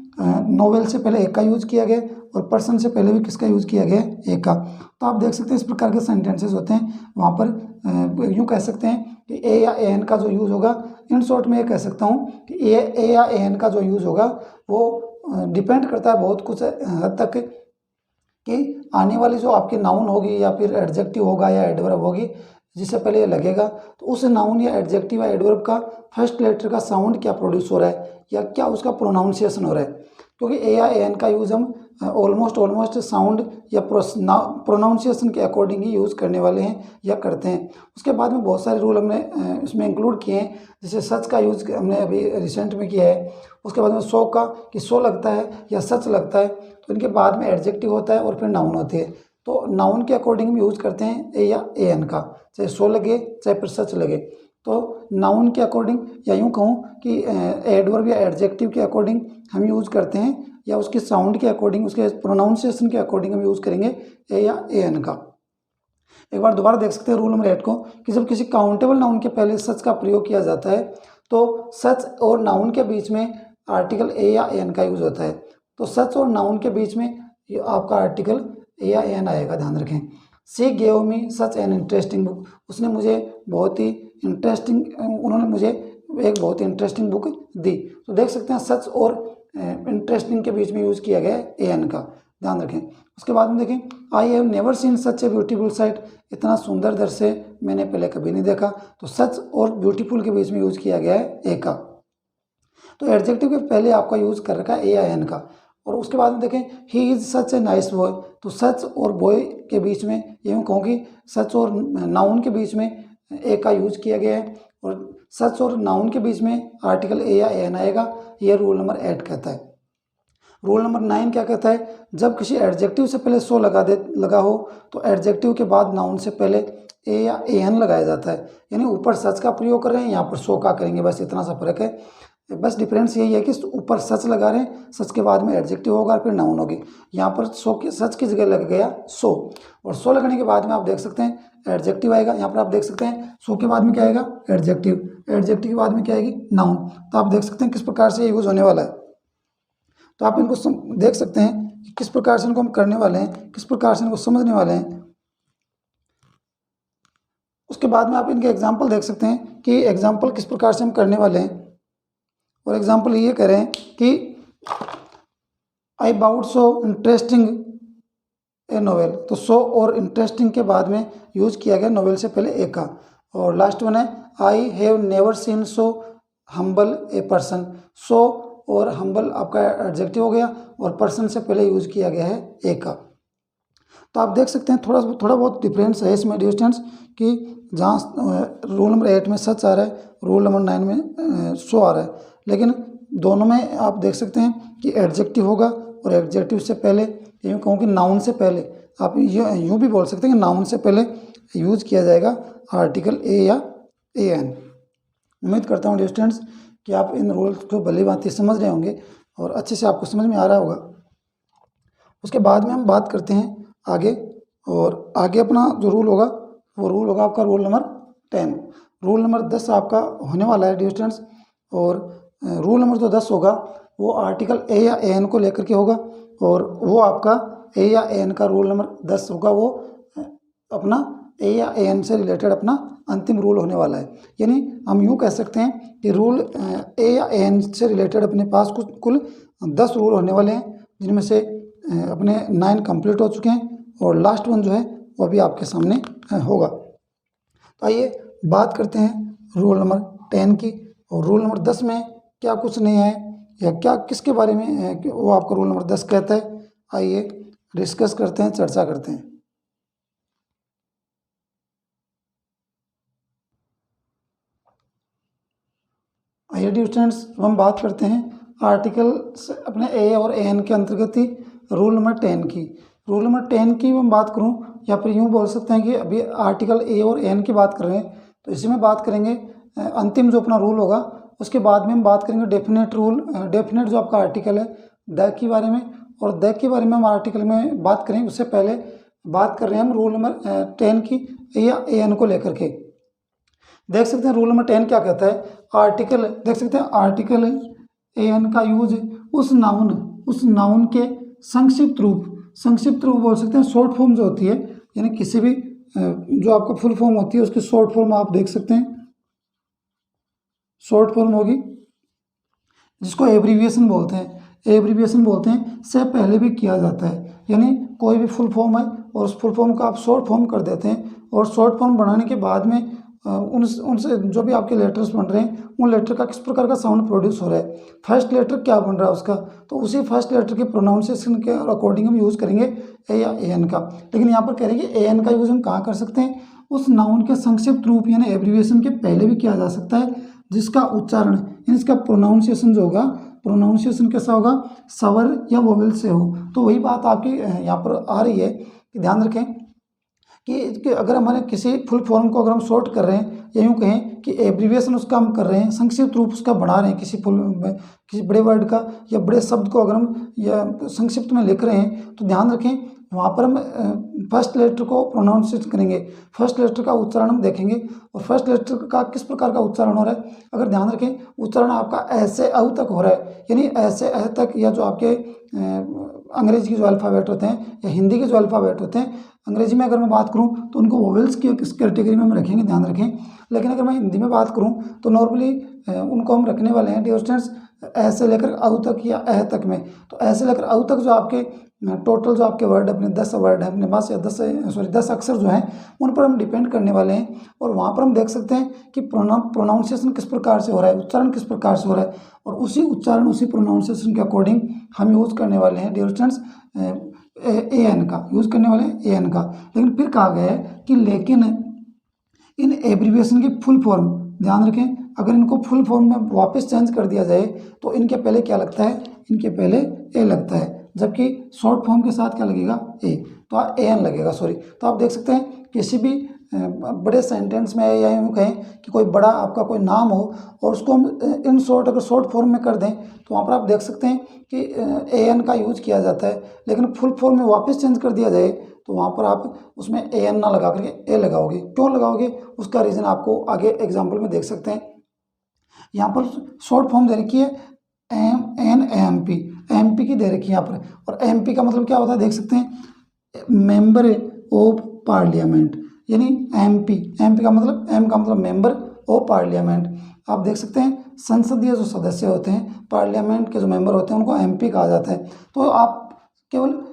नोवेल से पहले एक का यूज किया गया और पर्सन से पहले भी किसका यूज किया गया, एक का। तो आप देख सकते हैं इस प्रकार के सेंटेंसेस होते हैं, वहाँ पर यूँ कह सकते हैं कि ए या ए एन का जो यूज़ होगा, इन शॉर्ट में ये कह सकता हूँ कि ए या ए एन का जो यूज़ होगा वो डिपेंड करता है बहुत कुछ हद तक कि आने वाली जो आपकी नाउन होगी या फिर एडजेक्टिव होगा या एडवर्ब होगी जिससे पहले ये लगेगा, तो उस नाउन या एडजेक्टिव या एडवर्ब का फर्स्ट लेटर का साउंड क्या प्रोड्यूस हो रहा है या क्या उसका प्रोनाउंसिएशन हो रहा है। क्योंकि ए या ए एन का यूज़ हम ऑलमोस्ट साउंड या प्रोनाउंसिएशन के अकॉर्डिंग ही यूज़ करने वाले हैं या करते हैं। उसके बाद में बहुत सारे रूल हमने इसमें इंक्लूड किए हैं, जैसे सच का यूज़ हमने अभी रिसेंट में किया है। उसके बाद में सो का, कि सो लगता है या सच लगता है, तो इनके बाद में एडजेक्टिव होता है और फिर नाउन होती है। तो नाउन के अकॉर्डिंग हम यूज़ करते हैं ए या ए एन का, चाहे सो लगे चाहे फिर सच लगे। तो नाउन के अकॉर्डिंग, या यूँ कहूँ कि एडवर्ब या एडजेक्टिव के अकॉर्डिंग हम यूज़ करते हैं, या उसके साउंड के अकॉर्डिंग, उसके प्रोनाउंसिएशन के अकॉर्डिंग हम यूज़ करेंगे ए या ए एन का। एक बार दोबारा देख सकते हैं रूल नंबर 8 को, कि जब किसी काउंटेबल नाउन के पहले सच का प्रयोग किया जाता है तो सच और नाउन के बीच में आर्टिकल ए या ए एन का यूज़ होता है। तो सच और नाउन के बीच में ये आपका आर्टिकल ए या ए एन आएगा, ध्यान रखें। She gave me such an interesting book, उसने मुझे बहुत ही इंटरेस्टिंग, उन्होंने मुझे एक बहुत ही इंटरेस्टिंग बुक दी। तो देख सकते हैं सच और इंटरेस्टिंग के बीच में यूज़ किया गया है ए एन का, ध्यान रखें। उसके बाद में देखें, आई have never scene such a beautiful sight, इतना सुंदर दृश्य मैंने पहले कभी नहीं देखा। तो सच और ब्यूटीफुल के बीच में यूज़ किया गया है ए का। तो एडजेक्टिव के पहले आपका यूज़ कर रखा है ए या एन का। और उसके बाद में देखें, he is such a nice boy, तो सच और बॉय के बीच में यूँ कहूँ कि सच और नाउन के बीच में ए का यूज़ किया गया है, और सच और नाउन के बीच में आर्टिकल ए या ए एन आएगा। ये रूल नंबर 8 कहता है। रूल नंबर 9 क्या कहता है, जब किसी एडजेक्टिव से पहले सो लगा हो तो एडजेक्टिव के बाद नाउन से पहले ए या ए एन लगाया जाता है। यानी ऊपर सच का प्रयोग कर रहे हैं, यहाँ पर सो का करेंगे, बस इतना सा फर्क है। बस डिफरेंस यही है कि ऊपर सच लगा रहे हैं, सच के बाद में एडजेक्टिव होगा और फिर नाउन होगी। यहाँ पर सो की सच की जगह लग गया सो, और सो लगने के बाद में आप देख सकते हैं एडजेक्टिव आएगा। यहाँ पर आप देख सकते हैं सो के बाद में क्या आएगा, एडजेक्टिव, एडजेक्टिव के बाद में क्या आएगी, नाउन। तो आप देख सकते हैं किस प्रकार से ये यूज़ होने वाला है। तो आप इनको देख सकते हैं कि किस प्रकार से इनको हम करने वाले हैं, किस प्रकार से इनको समझने वाले हैं। उसके बाद में आप इनके एग्जाम्पल देख सकते हैं कि एग्जाम्पल किस प्रकार से हम करने वाले हैं। और एग्जाम्पल ये कह रहे हैं कि I bought so interesting a novel, तो सो और इंटरेस्टिंग के बाद में यूज़ किया गया नोवेल से पहले ए का। और लास्ट वन है, I have never seen so humble a person, so और हम्बल आपका एडजेक्टिव हो गया, और पर्सन से पहले यूज़ किया गया है ए का। तो आप देख सकते हैं थोड़ा बहुत डिफरेंस है इसमें डियर स्टूडेंट्स, कि जहाँ रूल नंबर 8 में सच आ रहा है, रूल नंबर 9 में सो आ रहा है, लेकिन दोनों में आप देख सकते हैं कि एडजेक्टिव होगा, और एडजेक्टिव से पहले, यूँ कहूँ कि नाउन से पहले, आप यूँ भी बोल सकते हैं कि नाउन से पहले यूज़ किया जाएगा आर्टिकल ए या ए एन। उम्मीद करता हूँ डियर स्टूडेंट्स कि आप इन रूल्स को भली भांति समझ रहे होंगे और अच्छे से आपको समझ में आ रहा होगा। उसके बाद में हम बात करते हैं आगे, और आगे अपना जो रूल होगा वो रूल होगा आपका रूल नंबर 10। रूल नंबर 10 आपका होने वाला है डियर स्टूडेंट्स, और रूल नंबर जो 10 होगा वो आर्टिकल ए या ए एन को लेकर के होगा, और वो आपका ए या ए एन का रूल नंबर 10 होगा, वो अपना ए या ए एन से रिलेटेड अपना अंतिम रूल होने वाला है। यानी हम यूँ कह सकते हैं कि रूल ए या ए एन से रिलेटेड अपने पास कुल 10 रूल होने वाले हैं, जिनमें से अपने 9 कंप्लीट हो चुके हैं, और लास्ट वन जो है वो भी आपके सामने होगा। तो आइए बात करते हैं रूल नंबर 10 की, और रूल नंबर 10 में क्या कुछ नहीं है, या क्या किसके बारे में है, वो आपका रूल नंबर 10 कहता है। आइए डिस्कस करते हैं, चर्चा करते हैं। आइए डियर स्टूडेंट्स, हम बात करते हैं आर्टिकल अपने ए और ए एन के अंतर्गत ही रूल नंबर 10 की। रूल नंबर 10 की हम बात करूं, या फिर यूं बोल सकते हैं कि अभी आर्टिकल ए और एन की बात कर रहे हैं, तो इसी में बात करेंगे अंतिम जो अपना रूल होगा। उसके बाद में हम बात करेंगे डेफिनेट रूल, डेफिनेट जो आपका आर्टिकल है द के बारे में, और द के बारे में हम आर्टिकल में बात करेंगे। उससे पहले बात कर रहे हैं हम रूल नंबर 10 की ए या ए एन को लेकर के। देख सकते हैं रूल नंबर 10 क्या कहता है, आर्टिकल, देख सकते हैं आर्टिकल ए एन का यूज उस नाउन के संक्षिप्त रूप बोल सकते हैं, शॉर्ट फॉर्म जो होती है, यानी किसी भी जो आपका फुल फॉर्म होती है उसकी शॉर्ट फॉर्म आप देख सकते हैं, शॉर्ट फॉर्म होगी जिसको एब्रीविएशन बोलते हैं, से पहले भी किया जाता है। यानी कोई भी फुल फॉर्म है और उस फुल फॉर्म को आप शॉर्ट फॉर्म कर देते हैं, और शॉर्ट फॉर्म बनाने के बाद में उनसे जो भी आपके लेटर्स बन रहे हैं उन लेटर का किस प्रकार का साउंड प्रोड्यूस हो रहा है, फर्स्ट लेटर क्या बन रहा है उसका, तो उसी फर्स्ट लेटर के प्रोनाउंसिएशन के अकॉर्डिंग हम यूज़ करेंगे ए या ए एन का। लेकिन यहाँ पर कह रहे हैं कि ए एन का यूज़ हम कहाँ कर सकते हैं, उस नाउन के संक्षिप्त रूप यानी एब्रीविएशन के पहले भी किया जा सकता है जिसका उच्चारण यानी इसका प्रोनाउंसिएशन जो होगा, प्रोनाउंसिएशन कैसा होगा, स्वर या वोवेल से हो। तो वही बात आपकी यहाँ पर आ रही है कि ध्यान रखें कि अगर हमारे किसी फुल फॉर्म को अगर हम शॉर्ट कर रहे हैं या यूँ कहें कि एब्रीविएशन उसका हम कर रहे हैं, संक्षिप्त रूप उसका बना रहे हैं किसी बड़े वर्ड का या बड़े शब्द को अगर हम या संक्षिप्त में लिख रहे हैं, तो ध्यान रखें वहाँ पर हम फर्स्ट लेटर को प्रोनाउंसिएट करेंगे, फर्स्ट लेटर का उच्चारण हम देखेंगे और फर्स्ट लेटर का किस प्रकार का उच्चारण हो रहा है। अगर ध्यान रखें उच्चारण आपका ऐसे अ तक हो रहा है, यानी ऐसे अ तक, या जो आपके अंग्रेजी के जो अल्फ़ाबेट होते हैं या हिंदी के जो अल्फ़ाबेट होते हैं, अंग्रेजी में अगर मैं बात करूं तो उनको वोवेल्स की किस कैटेगरी में हम रखेंगे, ध्यान रखें। लेकिन अगर मैं हिंदी में बात करूं तो नॉर्मली उनको हम रखने वाले हैं डियर स्टूडेंट्स ऐसे लेकर अ तक या अह तक में। तो ऐसे लेकर अ तक जो आपके टोटल जो आपके वर्ड अपने 10 वर्ड हैं अपने पास, या 10 अक्षर जो हैं उन पर हम डिपेंड करने वाले हैं। और वहाँ पर हम देख सकते हैं कि प्रोनाउंसिएशन किस प्रकार से हो रहा है, उच्चारण किस प्रकार से हो रहा है, और उसी उच्चारण उसी प्रोनाउंसिएशन के अकॉर्डिंग हम यूज़ करने वाले हैं डियर स्टूडेंट्स ए एन का यूज़ करने वाले हैं ए एन का। लेकिन फिर कहा गया है कि लेकिन इन एब्रीविएशन की फुल फॉर्म, ध्यान रखें अगर इनको फुल फॉर्म में वापस चेंज कर दिया जाए तो इनके पहले क्या लगता है, इनके पहले ए लगता है, जबकि शॉर्ट फॉर्म के साथ क्या लगेगा, ए, तो ए एन लगेगा, सॉरी। तो आप देख सकते हैं किसी भी बड़े सेंटेंस में या यूँ कहें कि कोई बड़ा आपका कोई नाम हो और उसको हम इन शॉर्ट अगर शॉर्ट फॉर्म में कर दें तो वहाँ पर आप देख सकते हैं कि ए एन का यूज किया जाता है। लेकिन फुल फॉर्म में वापस चेंज कर दिया जाए तो वहाँ पर आप उसमें ए एन ना लगा करके ए लगाओगे। क्यों लगाओगे, उसका रीज़न आपको आगे एग्जाम्पल में देख सकते हैं। यहाँ पर शॉर्ट फॉर्म दे रखी है एम एन एम पी की दे रखी है यहाँ पर, और एम पी का मतलब क्या होता है देख सकते हैं, मेंबर ऑफ पार्लियामेंट, यानी एम पी का मतलब एम का मतलब मेंबर ऑफ पार्लियामेंट। आप देख सकते हैं संसदीय जो सदस्य होते हैं, पार्लियामेंट के जो मेंबर होते हैं उनको एमपी कहा जाता है। तो आप केवल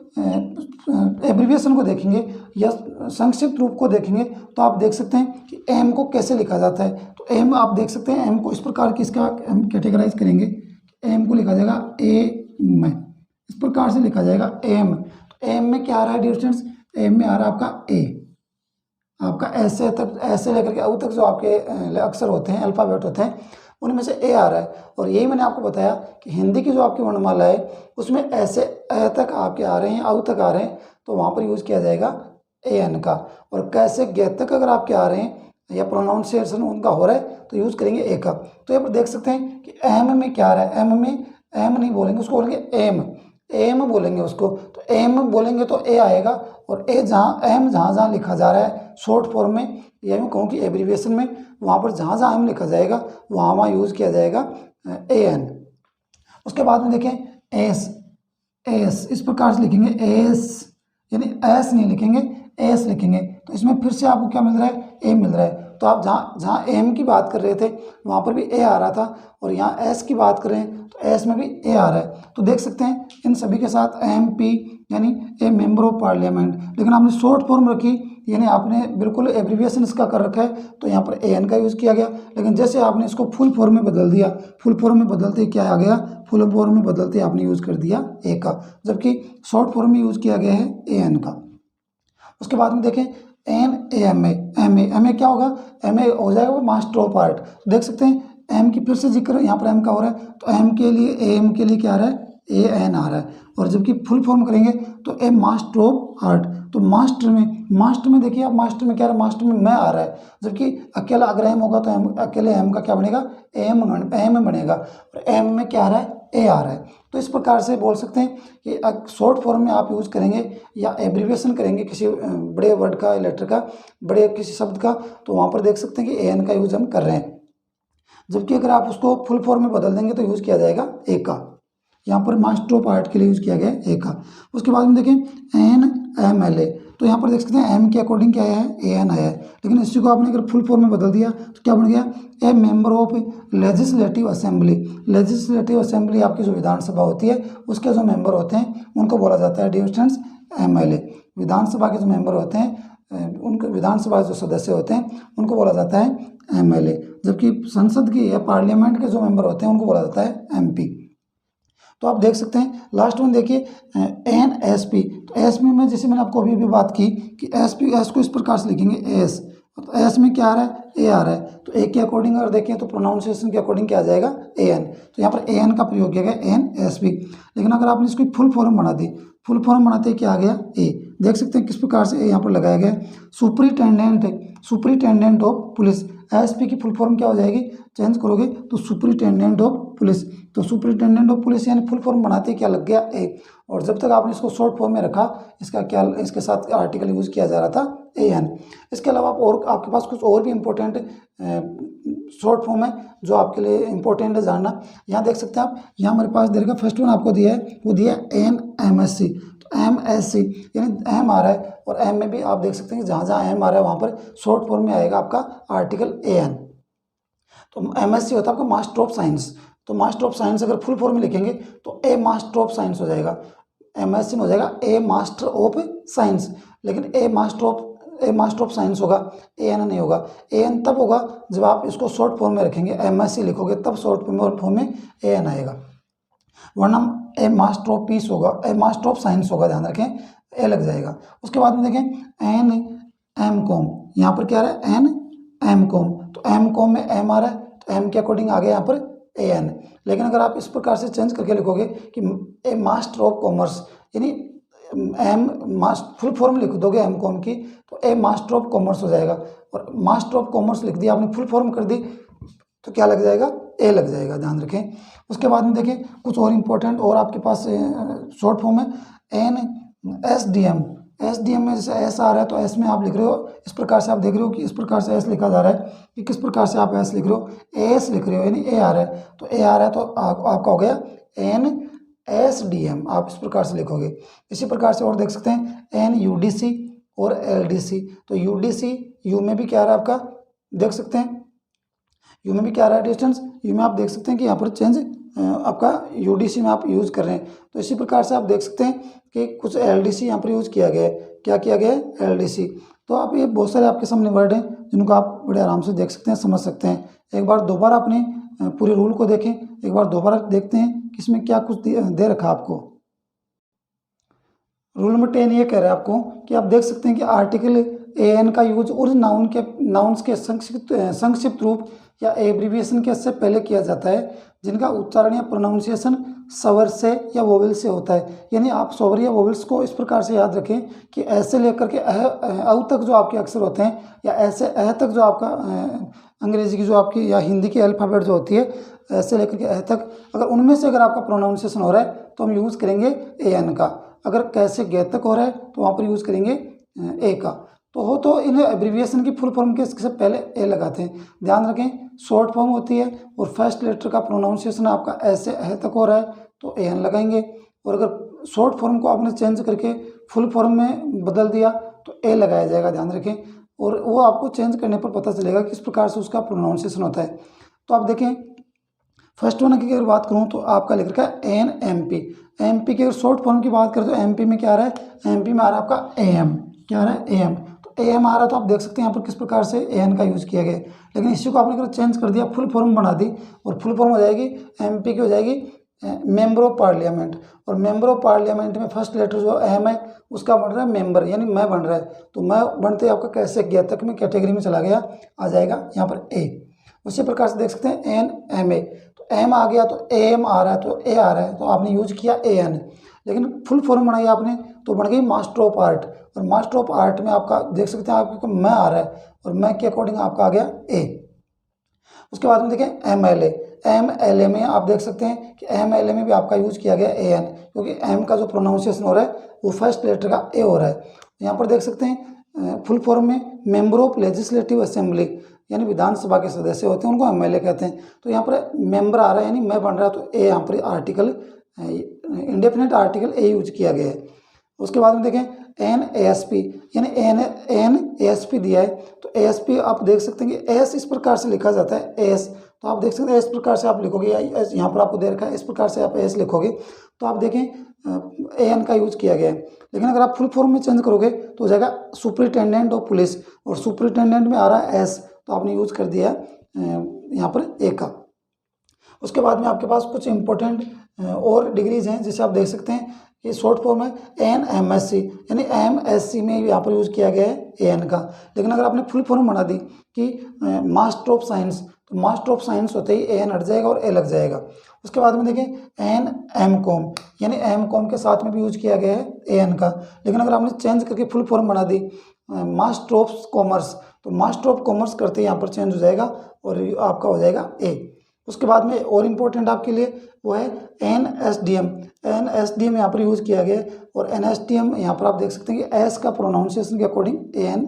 एब्रीविएशन को देखेंगे या संक्षिप्त रूप को देखेंगे तो आप देख सकते हैं कि एम को कैसे लिखा जाता है। तो एम आप देख सकते हैं एम को इस प्रकार किसका हम कैटेगराइज करेंगे, एम को लिखा जाएगा ए में, इस प्रकार से लिखा जाएगा एम। तो एम में क्या आ रहा है डियर स्टूडेंट्स, एम में आ रहा है आपका ए, आपका ऐसे तक ऐसे लेकर के अब तक जो आपके अक्षर होते हैं अल्फ़ाबेट होते हैं उनमें से ए आ रहा है। और यही मैंने आपको बताया कि हिंदी की जो आपकी वर्णमाला है उसमें ऐसे अ तक आपके आ रहे हैं, औ तक आ रहे हैं, तो वहाँ पर यूज़ किया जाएगा ए एन का। और कैसे गे तक अगर आपके आ रहे हैं या प्रोनाउंसिएशन उनका हो रहा है तो यूज़ करेंगे ए का। तो यहाँ पर देख सकते हैं कि एम में क्या आ रहा है, एम में एम नहीं बोलेंगे उसको, बोलेंगे एम बोलेंगे उसको। तो एम बोलेंगे तो ए आएगा, और ए जहाँ एम जहाँ लिखा जा रहा है शॉर्ट फॉर्म में या यूँ कहूँ कि एब्रीविएशन में, वहाँ पर जहाँ एम लिखा जाएगा वहाँ यूज़ किया जाएगा ए एन। उसके बाद में देखें एस इस प्रकार से लिखेंगे एस, यानी एस नहीं लिखेंगे एस लिखेंगे। तो इसमें फिर से आपको क्या मिल रहा है, ए मिल रहा है। तो आप जहाँ एम की बात कर रहे थे वहाँ पर भी ए आ रहा था, और यहाँ एस की बात कर रहे हैं तो एस में भी ए आ रहा है। तो देख सकते हैं इन सभी के साथ एम पी यानी ए मेंबर ऑफ पार्लियामेंट, लेकिन आपने शॉर्ट फॉर्म रखी यानी आपने बिल्कुल एब्रीविएशन इसका कर रखा है तो यहाँ पर ए एन का यूज़ किया गया। लेकिन जैसे आपने इसको फुल फॉर्म में बदल दिया, फुल फॉर्म में बदलते क्या आ गया, फुल फॉर्म में बदलते आपने यूज़ कर दिया ए का, जबकि शॉर्ट फॉर्म में यूज़ किया गया है ए एन का। उसके बाद में देखें एम ए क्या होगा, एम ए हो जाएगा वो मास्टर ऑफ आर्ट। देख सकते हैं एम की फिर से जिक्र यहाँ पर एम का हो रहा है, तो एम के लिए ए एम के लिए क्या आ रहा है, ए एन आ रहा है। और जबकि फुल फॉर्म करेंगे तो ए मास्टर ऑफ आर्ट, तो मास्टर में देखिए आप मास्टर में क्या आ रहा है, मास्टर में मैं आ रहा है, जबकि अकेला अगर एम होगा तो एम अकेले एम का क्या बनेगा, एम बनेगा, और एम में क्या आ रहा है, ए आ रहा है। तो इस प्रकार से बोल सकते हैं कि शॉर्ट फॉर्म में आप यूज़ करेंगे या एब्रीविएशन करेंगे किसी बड़े वर्ड का, लेटर का, बड़े किसी शब्द का, तो वहाँ पर देख सकते हैं कि ए एन का यूज़ हम कर रहे हैं। जबकि अगर आप उसको फुल फॉर्म में बदल देंगे तो यूज़ किया जाएगा ए का। यहाँ पर मास्टर ऑफ आर्ट के लिए यूज़ किया गया है ए का। उसके बाद में देखें NMLA, तो यहाँ पर देख सकते हैं एम के अकॉर्डिंग क्या आया है, AN आया है। लेकिन इसी को आपने अगर फुल फॉर्म में बदल दिया तो क्या बन गया, ए member of legislative assembly. Legislative assembly आपकी जो विधानसभा होती है उसके जो मेंबर होते हैं उनको बोला जाता है डियर स्टूडेंट्स MLA। विधानसभा के जो मेंबर होते हैं उनके विधानसभा जो सदस्य होते हैं उनको बोला जाता है एमएलए, जबकि संसद की या पार्लियामेंट के जो मेंबर होते हैं उनको बोला जाता है एमपी। तो आप देख सकते हैं लास्ट वन देखिए एनएसपी। तो एसपी में जैसे मैंने आपको अभी बात की कि एसपी, एस को इस प्रकार से लिखेंगे एस, तो एस में क्या आ रहा है, ए आ रहा है, तो ए के अकॉर्डिंग अगर देखें तो प्रोनाउंसिएशन के अकॉर्डिंग क्या आ जाएगा, ए एन। तो यहाँ पर ए एन का प्रयोग किया गया एन एस पी। लेकिन अगर आपने इसको फुल फॉर्म बना दी, फुल फॉर्म बनाते क्या आ गया, ए। देख सकते हैं किस प्रकार से ए यहाँ पर लगाया गया, superintendent of police. S P की फुल फॉर्म क्या हो जाएगी, चेंज करोगे तो सुपरिटेंडेंट ऑफ पुलिस। तो सुपरिटेंडेंट ऑफ पुलिस यानी फुल फॉर्म बनाते क्या लग गया, ए। और जब तक आपने इसको शॉर्ट फॉर्म में रखा, इसका क्या, इसके साथ आर्टिकल यूज किया जा रहा था ए एन। इसके अलावा और आपके पास कुछ और भी इम्पोर्टेंट शॉर्ट फॉर्म है जो आपके लिए इम्पोर्टेंट है जानना। यहाँ देख सकते हैं आप, यहाँ हमारे पास दे रखा फर्स्ट वन आपको दिया है, वो दिया है एन एम एस सी। तो एम एस सी यानी एम आ रहा है, और एम में भी आप देख सकते हैं कि जहाँ जहाँ एम आ रहा है वहाँ पर शॉर्ट फॉर्म में आएगा आपका आर्टिकल ए एन। तो एम एस सी होता है आपका मास्टर ऑफ साइंस। तो मास्टर ऑफ साइंस अगर फुल फॉर्म में लिखेंगे तो ए मास्टर ऑफ साइंस हो जाएगा, एम एस सी में हो जाएगा ए मास्टर ऑफ साइंस। लेकिन ए मास्टर ऑफ साइंस होगा, ए एन नहीं होगा। ए एन तब होगा जब आप इसको शॉर्ट फॉर्म में रखेंगे, एम एस सी लिखोगे तब शॉर्ट फॉर्म में ए एन आएगा, वरना ए मास्टर ऑफ पीस होगा, ए मास्टर ऑफ साइंस होगा, ध्यान रखें, ए लग जाएगा। उसके बाद में देखें एन एम कॉम, यहाँ पर क्या आ रहा है, एन एम कॉम। तो एम कॉम में एम आ रहा है, तो एम के अकॉर्डिंग आ गया यहाँ पर ए एन। लेकिन अगर आप इस प्रकार से चेंज करके लिखोगे कि ए मास्टर ऑफ कॉमर्स, यानी एम फुल फॉर्म लिख दोगे एम कॉम की, तो ए मास्टर ऑफ कॉमर्स हो जाएगा। और मास्टर ऑफ कॉमर्स लिख दिया आपने, फुल फॉर्म कर दी, तो क्या लग जाएगा, ए लग जाएगा, ध्यान रखें। उसके बाद में देखिए कुछ और इम्पोर्टेंट और आपके पास शॉर्ट फॉर्म है N S D M. S D M में जैसे एस आ रहा है तो एस में आप लिख रहे हो इस प्रकार से, आप देख रहे हो कि इस प्रकार से एस लिखा जा रहा है कि किस प्रकार से आप एस लिख रहे हो, एस लिख रहे हो, यानी ए आ रहा है, तो ए आ रहा है तो आपका हो गया एन एस डी एम, आप इस प्रकार से लिखोगे। इसी प्रकार से और देख सकते हैं एन यू डी सी और एल डी सी। तो यू डी सी, यू में भी क्या आ रहा है आपका, देख सकते हैं यू में भी क्या आ रहा है डिस्टेंस, यू में आप देख सकते हैं कि यहाँ पर चेंज आपका यूडीसी में आप यूज़ कर रहे हैं। तो इसी प्रकार से आप देख सकते हैं कि कुछ एलडीसी यहाँ पर यूज़ किया गया है। क्या किया गया है, एलडीसी। तो आप ये बहुत सारे आपके सामने वर्ड हैं जिनको आप बड़े आराम से देख सकते हैं, समझ सकते हैं। एक बार दोबारा अपने पूरे रूल को देखें, एक बार दोबारा देखते हैं कि इसमें क्या कुछ दे रखा आपको। रूल नंबर 10 ये कह रहा है आपको कि आप देख सकते हैं कि आर्टिकल ए एन का यूज उन नाउन्स के संक्षिप्त रूप या एब्रीविएशन के से पहले किया जाता है जिनका उच्चारण या प्रोनाउंसिएशन स्वर से या वोवेल से होता है। यानी आप स्वर या वोवेल्स को इस प्रकार से याद रखें कि ऐसे लेकर के अ तक जो आपके अक्षर होते हैं, या ऐसे अह तक जो आपका अंग्रेजी की जो आपकी या हिंदी की अल्फ़ाबेट जो होती है, ऐसे लेकर के अह तक, अगर उनमें से अगर आपका प्रोनाउंसिएशन हो रहा है तो हम यूज़ करेंगे ए एन का। अगर कैसे गे तक हो रहा है तो वहाँ पर यूज़ करेंगे ए का। तो इन एब्रीविएशन की फुल फॉर्म के से पहले ए लगाते हैं। ध्यान रखें शॉर्ट फॉर्म होती है और फर्स्ट लेटर का प्रोनाउंसिएशन आपका ऐसे अह तक हो रहा है तो ए एन लगाएंगे, और अगर शॉर्ट फॉर्म को आपने चेंज करके फुल फॉर्म में बदल दिया तो ए लगाया जाएगा, ध्यान रखें। और वो आपको चेंज करने पर पता चलेगा किस प्रकार से उसका प्रोनाउंसिएशन होता है। तो आप देखें फर्स्ट वन की अगर बात करूँ तो आपका लिख रखा है N M P. M P की अगर शॉर्ट फॉर्म की बात करें तो एम पी में क्या आ रहा है, एम पी में आ रहा है आपका ए एम। क्या आ रहा है, ए एम। तो ए एम आ रहा है तो आप देख सकते हैं यहाँ पर किस प्रकार से ए एन का यूज़ किया गया है। लेकिन इसी को आपने अगर चेंज कर दिया, फुल फॉर्म बना दी, और फुल फॉर्म हो जाएगी एम पी की हो जाएगी मेंबर ऑफ पार्लियामेंट। और मेंबर ऑफ पार्लियामेंट में फर्स्ट लेटर जो एम है उसका बन रहा है मेंबर, यानी मैं बन रहा है, तो मैं बनते आपका कैसे गया तक में कैटेगरी में चला गया, आ जाएगा यहाँ पर ए। उसी प्रकार से देख सकते हैं एन एम ए। तो एम आ गया तो ए एम आ रहा है तो ए आ रहा है, तो आपने यूज किया ए एन। लेकिन फुल फॉर्म बनाई आपने तो बन गई मास्टर ऑफ आर्ट, और मास्टर ऑफ आर्ट में आपका देख सकते हैं आपको मैं आ रहा है, और मैं के अकॉर्डिंग आपका आ गया ए। उसके बाद में देखें M L A. M L A में आप देख सकते हैं कि एम एल ए में भी आपका यूज किया गया ए एन, क्योंकि एम का जो प्रोनाउंसिएशन हो रहा है वो फर्स्ट लेटर का ए हो रहा है। यहाँ पर देख सकते हैं फुल फॉर्म में मेंबर ऑफ लेजिस्लेटिव असेंबली, यानी विधानसभा के सदस्य होते हैं उनको एमएलए कहते हैं। तो यहाँ पर मेंबर आ रहा है यानी मैं बन रहा है, तो ए यहाँ पर article indefinite article a use किया गया है। उसके बाद में देखें एन एस पी, यानी एन एस पी दिया है, तो एस पी आप देख सकते हैं कि एस इस प्रकार से लिखा जाता है एस। तो आप देख सकते हैं इस प्रकार से आप लिखोगे, या यहाँ पर आपको दे रखा है इस प्रकार से आप एस लिखोगे। तो आप देखें एन का यूज़ किया गया है। लेकिन अगर आप फुल फॉर्म में चेंज करोगे तो हो जाएगा सुपरिटेंडेंट ऑफ पुलिस, और सुपरिटेंडेंट में आ रहा है एस, तो आपने यूज़ कर दिया है यहाँ पर ए का। उसके बाद में आपके पास कुछ इंपॉर्टेंट और डिग्रीज हैं, जैसे आप देख सकते हैं कि शॉर्ट फॉर्म है NMSc, यानी MSc में यहाँ पर यूज़ किया गया है AN का। लेकिन अगर आपने फुल फॉर्म बना दी कि मास्टर ऑफ साइंस, तो मास्टर ऑफ साइंस होते ही AN हट जाएगा और ए लग जाएगा। उसके बाद में देखें NMCom, यानी MCom के साथ में भी यूज किया गया है AN का। लेकिन अगर आपने चेंज करके फुल फॉर्म बना दी मास्टर ऑफ कॉमर्स, तो मास्टर ऑफ कॉमर्स करते ही यहाँ पर चेंज हो जाएगा और आपका हो जाएगा ए। उसके बाद में और इम्पोर्टेंट आपके लिए वो है NSDM। NSDM यहाँ पर यूज़ किया गया है, और NSDM यहाँ पर आप देख सकते हैं कि एस का प्रोनाउंसिएशन के अकॉर्डिंग AN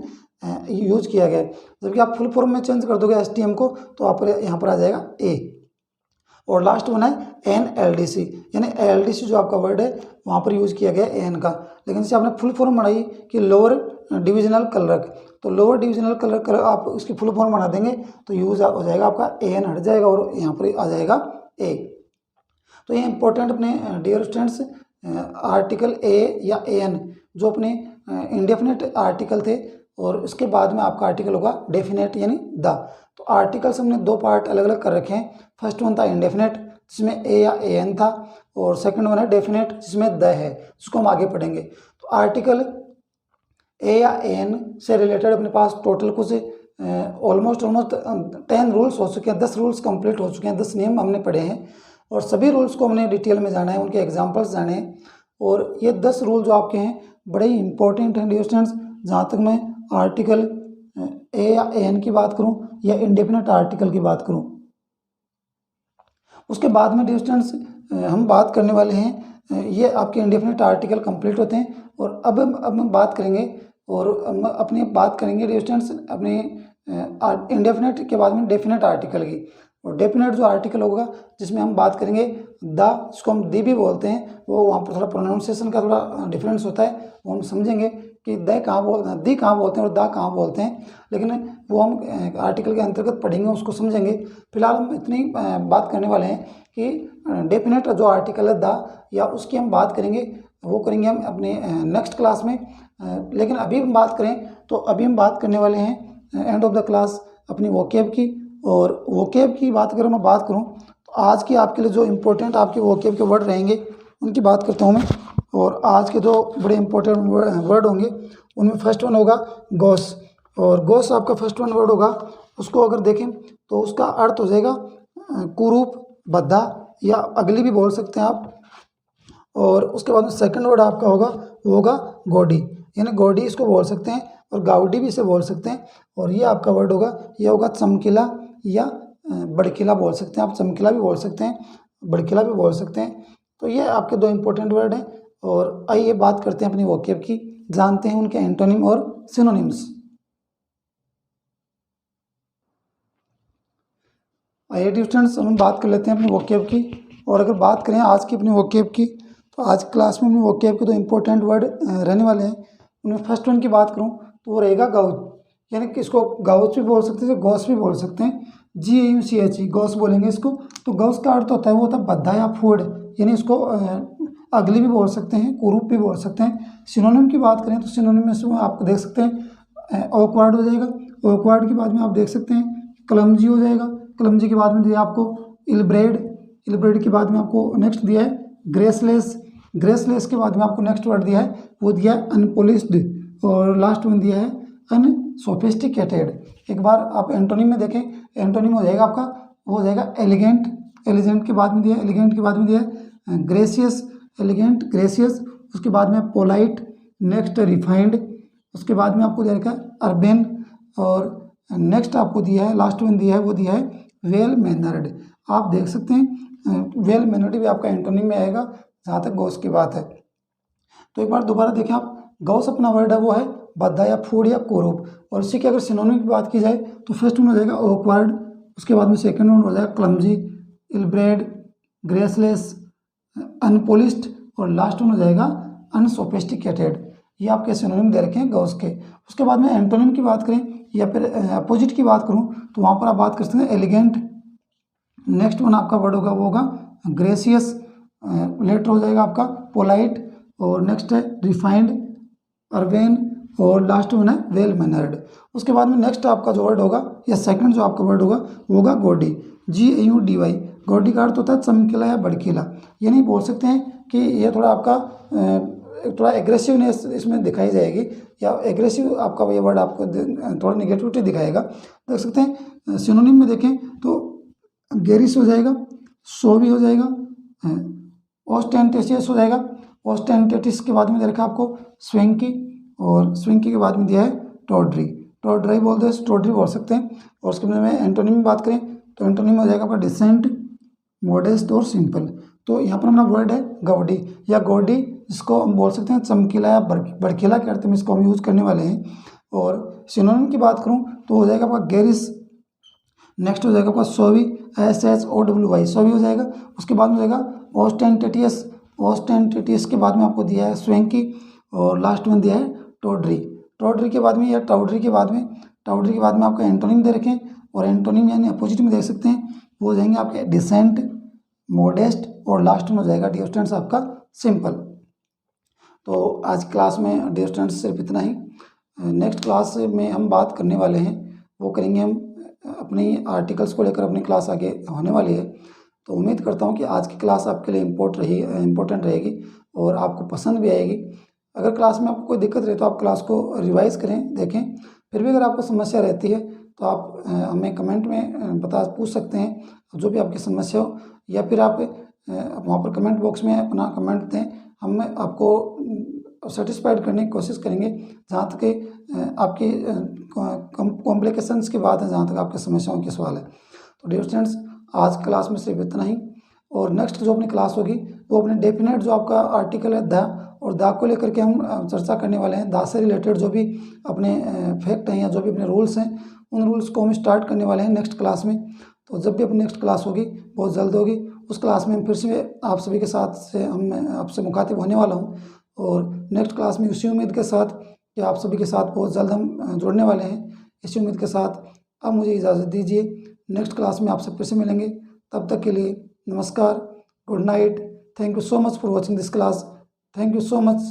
यूज किया गया है। जबकि आप फुल फॉर्म में चेंज कर दोगे STM को, तो आप यहाँ पर आ जाएगा ए। और लास्ट वन है NLDC, यानी LDC जो आपका वर्ड है वहाँ पर यूज़ किया गया है AN का। लेकिन जैसे आपने फुल फॉर्म बनाई कि लोअर डिविजनल क्लर्क, तो लोअर डिविजनल क्लर्क आप उसकी फुल फॉर्म बना देंगे तो यूज़ हो जाएगा आपका AN हट जाएगा और यहाँ पर आ जाएगा ए। तो ये इंपॉर्टेंट अपने डियर स्टूडेंट्स आर्टिकल ए या AN जो अपने इंडेफिनेट आर्टिकल थे, और उसके बाद में आपका आर्टिकल होगा डेफिनेट यानी द। तो आर्टिकल्स हमने दो पार्ट अलग अलग कर रखे हैं। फर्स्ट वन था इंडेफिनेट जिसमें ए या AN था, और सेकंड वन है डेफिनेट जिसमें द है, जिसको हम आगे पढ़ेंगे। तो आर्टिकल ए या AN से रिलेटेड अपने पास टोटल कुछ ऑलमोस्ट 10 रूल्स हो चुके हैं, 10 रूल्स कंप्लीट हो चुके हैं, 10 नियम हमने पढ़े हैं, और सभी रूल्स को हमने डिटेल में जाना है, उनके एग्जाम्पल्स जाने हैं। और ये 10 रूल जो आपके हैं बड़े ही इंपॉर्टेंट हैं डियर स्टूडेंट्स। जहाँ तक मैं आर्टिकल ए या AN की बात करूं या इंडेफिनेट आर्टिकल की बात करूं, उसके बाद में डियर स्टूडेंट्स हम बात करने वाले हैं, ये आपके इंडेफिनेट आर्टिकल कंप्लीट होते हैं। और अब हम बात करेंगे, और हम अपनी बात करेंगे डियर स्टूडेंट्स अपने इंडेफिनेट के बाद में डेफिनेट आर्टिकल की। और डेफिनेट जो आर्टिकल होगा जिसमें हम बात करेंगे द, जिसको हम दी भी बोलते हैं, वो वहाँ पर थोड़ा प्रोनाउंसिएशन का थोड़ा डिफरेंस होता है, वो हम समझेंगे कि दी कहाँ बोलते हैं और दा कहाँ बोलते हैं, लेकिन वो हम आर्टिकल के अंतर्गत पढ़ेंगे, उसको समझेंगे। फिलहाल हम इतनी बात करने वाले हैं कि डेफिनेट जो आर्टिकल है द, या उसकी हम बात करेंगे, वो करेंगे हम अपने नेक्स्ट क्लास में। लेकिन अभी हम बात करें तो अभी हम बात करने वाले हैं एंड ऑफ द क्लास अपनी वोकेब की। और वोकेब की बात अगर मैं बात करूं तो आज की आपके लिए जो इम्पोर्टेंट आपके वोकेब के वर्ड रहेंगे उनकी बात करता हूं मैं। और आज के जो बड़े इंपॉर्टेंट वर्ड होंगे उनमें फर्स्ट वन होगा गोस, और गोस आपका फर्स्ट वन वर्ड होगा। उसको अगर देखें तो उसका अर्थ हो जाएगा कुरूप, बद्धा, या अगली भी बोल सकते हैं आप। और उसके बाद में सेकंड वर्ड आपका होगा वो होगा गोडी, यानी गोडी इसको बोल सकते हैं, और गाउडी भी इसे बोल सकते हैं। और ये आपका वर्ड होगा, ये होगा चमकीला या बड़किला बोल सकते हैं आप, चमकीला भी बोल सकते हैं, बड़किला भी बोल सकते हैं। तो ये आपके दो इंपॉर्टेंट वर्ड हैं। और आइए बात करते हैं अपनी वोकेब की, जानते हैं उनके एंटोनिम और सिनोनिम्स। आइए स्टूडेंट्स हम बात कर लेते हैं अपनी वोकेब की। और अगर बात करें आज की अपनी वोकेब की, तो आज क्लास में अपनी वोकेब के दो इंपॉर्टेंट वर्ड रहने वाले हैं। उनमें फर्स्ट वन की बात करूं तो वो रहेगा गाउच, यानी कि इसको गाउच भी बोल सकते हैं, गौस भी बोल सकते हैं, GAUCH गौस बोलेंगे इसको। तो गौस का अर्थ होता है वो होता है बद्धा या फूड, यानी इसको अगली भी बोल सकते हैं, कुरूप भी बोल सकते हैं। सिनोनिम की बात करें तो सिनोनिम में से आपको देख सकते हैं ऑकवर्ड हो जाएगा, ऑकवर्ड के बाद में आप देख सकते हैं क्लमजी हो जाएगा, क्लमजी के बाद में दिया आपको इलब्रेड, इलब्रेड के बाद में आपको नेक्स्ट दिया है ग्रेसलेस, ग्रेसलेस के बाद में आपको नेक्स्ट वर्ड दिया है वो दिया है अनपोलिश्ड, और लास्ट वन दिया है अनसोफिस्टिकेटेड। एक बार आप एंटोनिम में देखें, एंटोनिम हो जाएगा आपका वो हो जाएगा एलिगेंट, एलिगेंट के बाद में दिया है, एलिगेंट के बाद में दिया है ग्रेसियस, एलिगेंट ग्रेसियस, उसके बाद में पोलाइट, नेक्स्ट रिफाइंड, उसके बाद में आपको दिया है अर्बेन, और नेक्स्ट आपको दिया है लास्ट वन दिया है वो दिया है वेल मैनर्ड। आप देख सकते हैं वेल मैनर्ड भी आपका एंटोनिम में आएगा जहाँ तक गौस की बात है। तो एक बार दोबारा देखें आप, गौस अपना वर्ड है वो है बद्धा या फूड या कुरूप। और इसी की अगर सिनोनिम की बात की जाए तो फर्स्ट वन हो जाएगा ऑकवर्ड, उसके बाद में सेकंड वन हो जाएगा क्लमजी, इलब्रेड, ग्रेसलेस, अनपोलिश्ड, और लास्ट वन हो जाएगा अनसोफिस्टिकेटेड। ये आपके सिनोनिम दे रखे हैं गौस के। उसके बाद में एंटोनिम की बात करें या फिर अपोजिट की बात करूं तो वहाँ पर आप बात कर सकते हैं एलिगेंट, नेक्स्ट वन आपका वर्ड होगा वो होगा ग्रेसियस, लेटर हो जाएगा आपका पोलाइट, और नेक्स्ट है रिफाइंड, अर्वेन, और लास्ट वन है वेल मैनर्ड। उसके बाद में नेक्स्ट आपका जो वर्ड होगा या सेकंड जो आपका वर्ड होगा वो होगा गॉडी, GAUDY। गॉडी का अर्थ होता है चमकीला या भड़कीला। ये नहीं बोल सकते हैं कि ये थोड़ा आपका थोड़ा एग्रेसिवनेस इसमें दिखाई जाएगी, या एग्रेसिव आपका ये वर्ड आपको थोड़ा निगेटिविटी दिखाएगा। देख सकते हैं सिनोनिम में देखें तो गेरिश हो जाएगा, शोवी हो जाएगा, ऑस्टेंटेशियस हो जाएगा। ऑस्टेंटेटिस के बाद में दे रखा है आपको स्वेंकी, और स्विंकी के बाद में दिया है टॉड्री। टॉड्राई बोलते हैं, टॉड्री बोल सकते हैं। और उसके बाद में एंटोनिम में बात करें तो एंटोनिम हो जाएगा आपका डिसेंट, मॉडेस्ट और सिंपल। तो यहाँ पर हमारा वर्ड है गॉडी या गॉडी, जिसको हम बोल सकते हैं चमकीला या भड़कीला के अर्थ में इसको हम यूज़ करने वाले हैं। और सिनोनिम की बात करूँ तो हो जाएगा आपका गेरिस, नेक्स्ट हो जाएगा आपका सोवी, SHOWY, सोवी हो जाएगा। उसके बाद में हो जाएगा ऑस्टेंटेटियस, ऑस्टेंटेटियस के बाद में आपको दिया है स्वेंकी, और लास्ट में दिया है टॉड्री। टॉड्री के बाद में या टाउड्री के बाद में आपका एंटोनिम दे रखें, और एंटोनिम यानी अपोजिट में देख सकते हैं, वो हो जाएंगे आपके डिसेंट, मॉडेस्ट, और लास्ट में हो जाएगा डियर स्टूडेंट्स आपका सिंपल। तो आज क्लास में डियर स्टूडेंट्स सिर्फ इतना ही। नेक्स्ट क्लास में हम बात करने वाले हैं, वो करेंगे हम अपनी आर्टिकल्स को लेकर अपनी क्लास आगे होने वाली है। तो उम्मीद करता हूँ कि आज की क्लास आपके लिए इम्पोर्टेंट रहेगी और आपको पसंद भी आएगी। अगर क्लास में आपको कोई दिक्कत रहे तो आप क्लास को रिवाइज करें, देखें। फिर भी अगर आपको समस्या रहती है तो आप हमें कमेंट में पूछ सकते हैं जो भी आपकी समस्या हो, या फिर आप वहाँ पर कमेंट बॉक्स में अपना कमेंट दें। हम आपको सेटिस्फाइड करने की कोशिश करेंगे जहाँ तक आपकी कॉम्प्लिकेशंस की बात है, जहाँ तक आपकी समस्याओं के सवाल है। तो डियर स्टूडेंट्स, आज क्लास में सिर्फ इतना ही। और नेक्स्ट जो अपनी क्लास होगी वो अपने डेफिनेट जो आपका आर्टिकल है द, और दा को लेकर के हम चर्चा करने वाले हैं। दा से रिलेटेड जो भी अपने फैक्ट हैं या जो भी अपने रूल्स हैं, उन रूल्स को हम स्टार्ट करने वाले हैं नेक्स्ट क्लास में। तो जब भी अपनी नेक्स्ट क्लास होगी बहुत जल्द होगी, उस क्लास में हम फिर से आप सभी के साथ से हम आपसे मुखातिब होने वाला हूँ। और नेक्स्ट क्लास में इसी उम्मीद के साथ कि आप सभी के साथ बहुत जल्द हम जुड़ने वाले हैं, इसी उम्मीद के साथ अब मुझे इजाज़त दीजिए। नेक्स्ट क्लास में आपसे फिर से मिलेंगे, तब तक के लिए नमस्कार, good night. Thank you so much for watching this class. Thank you so much.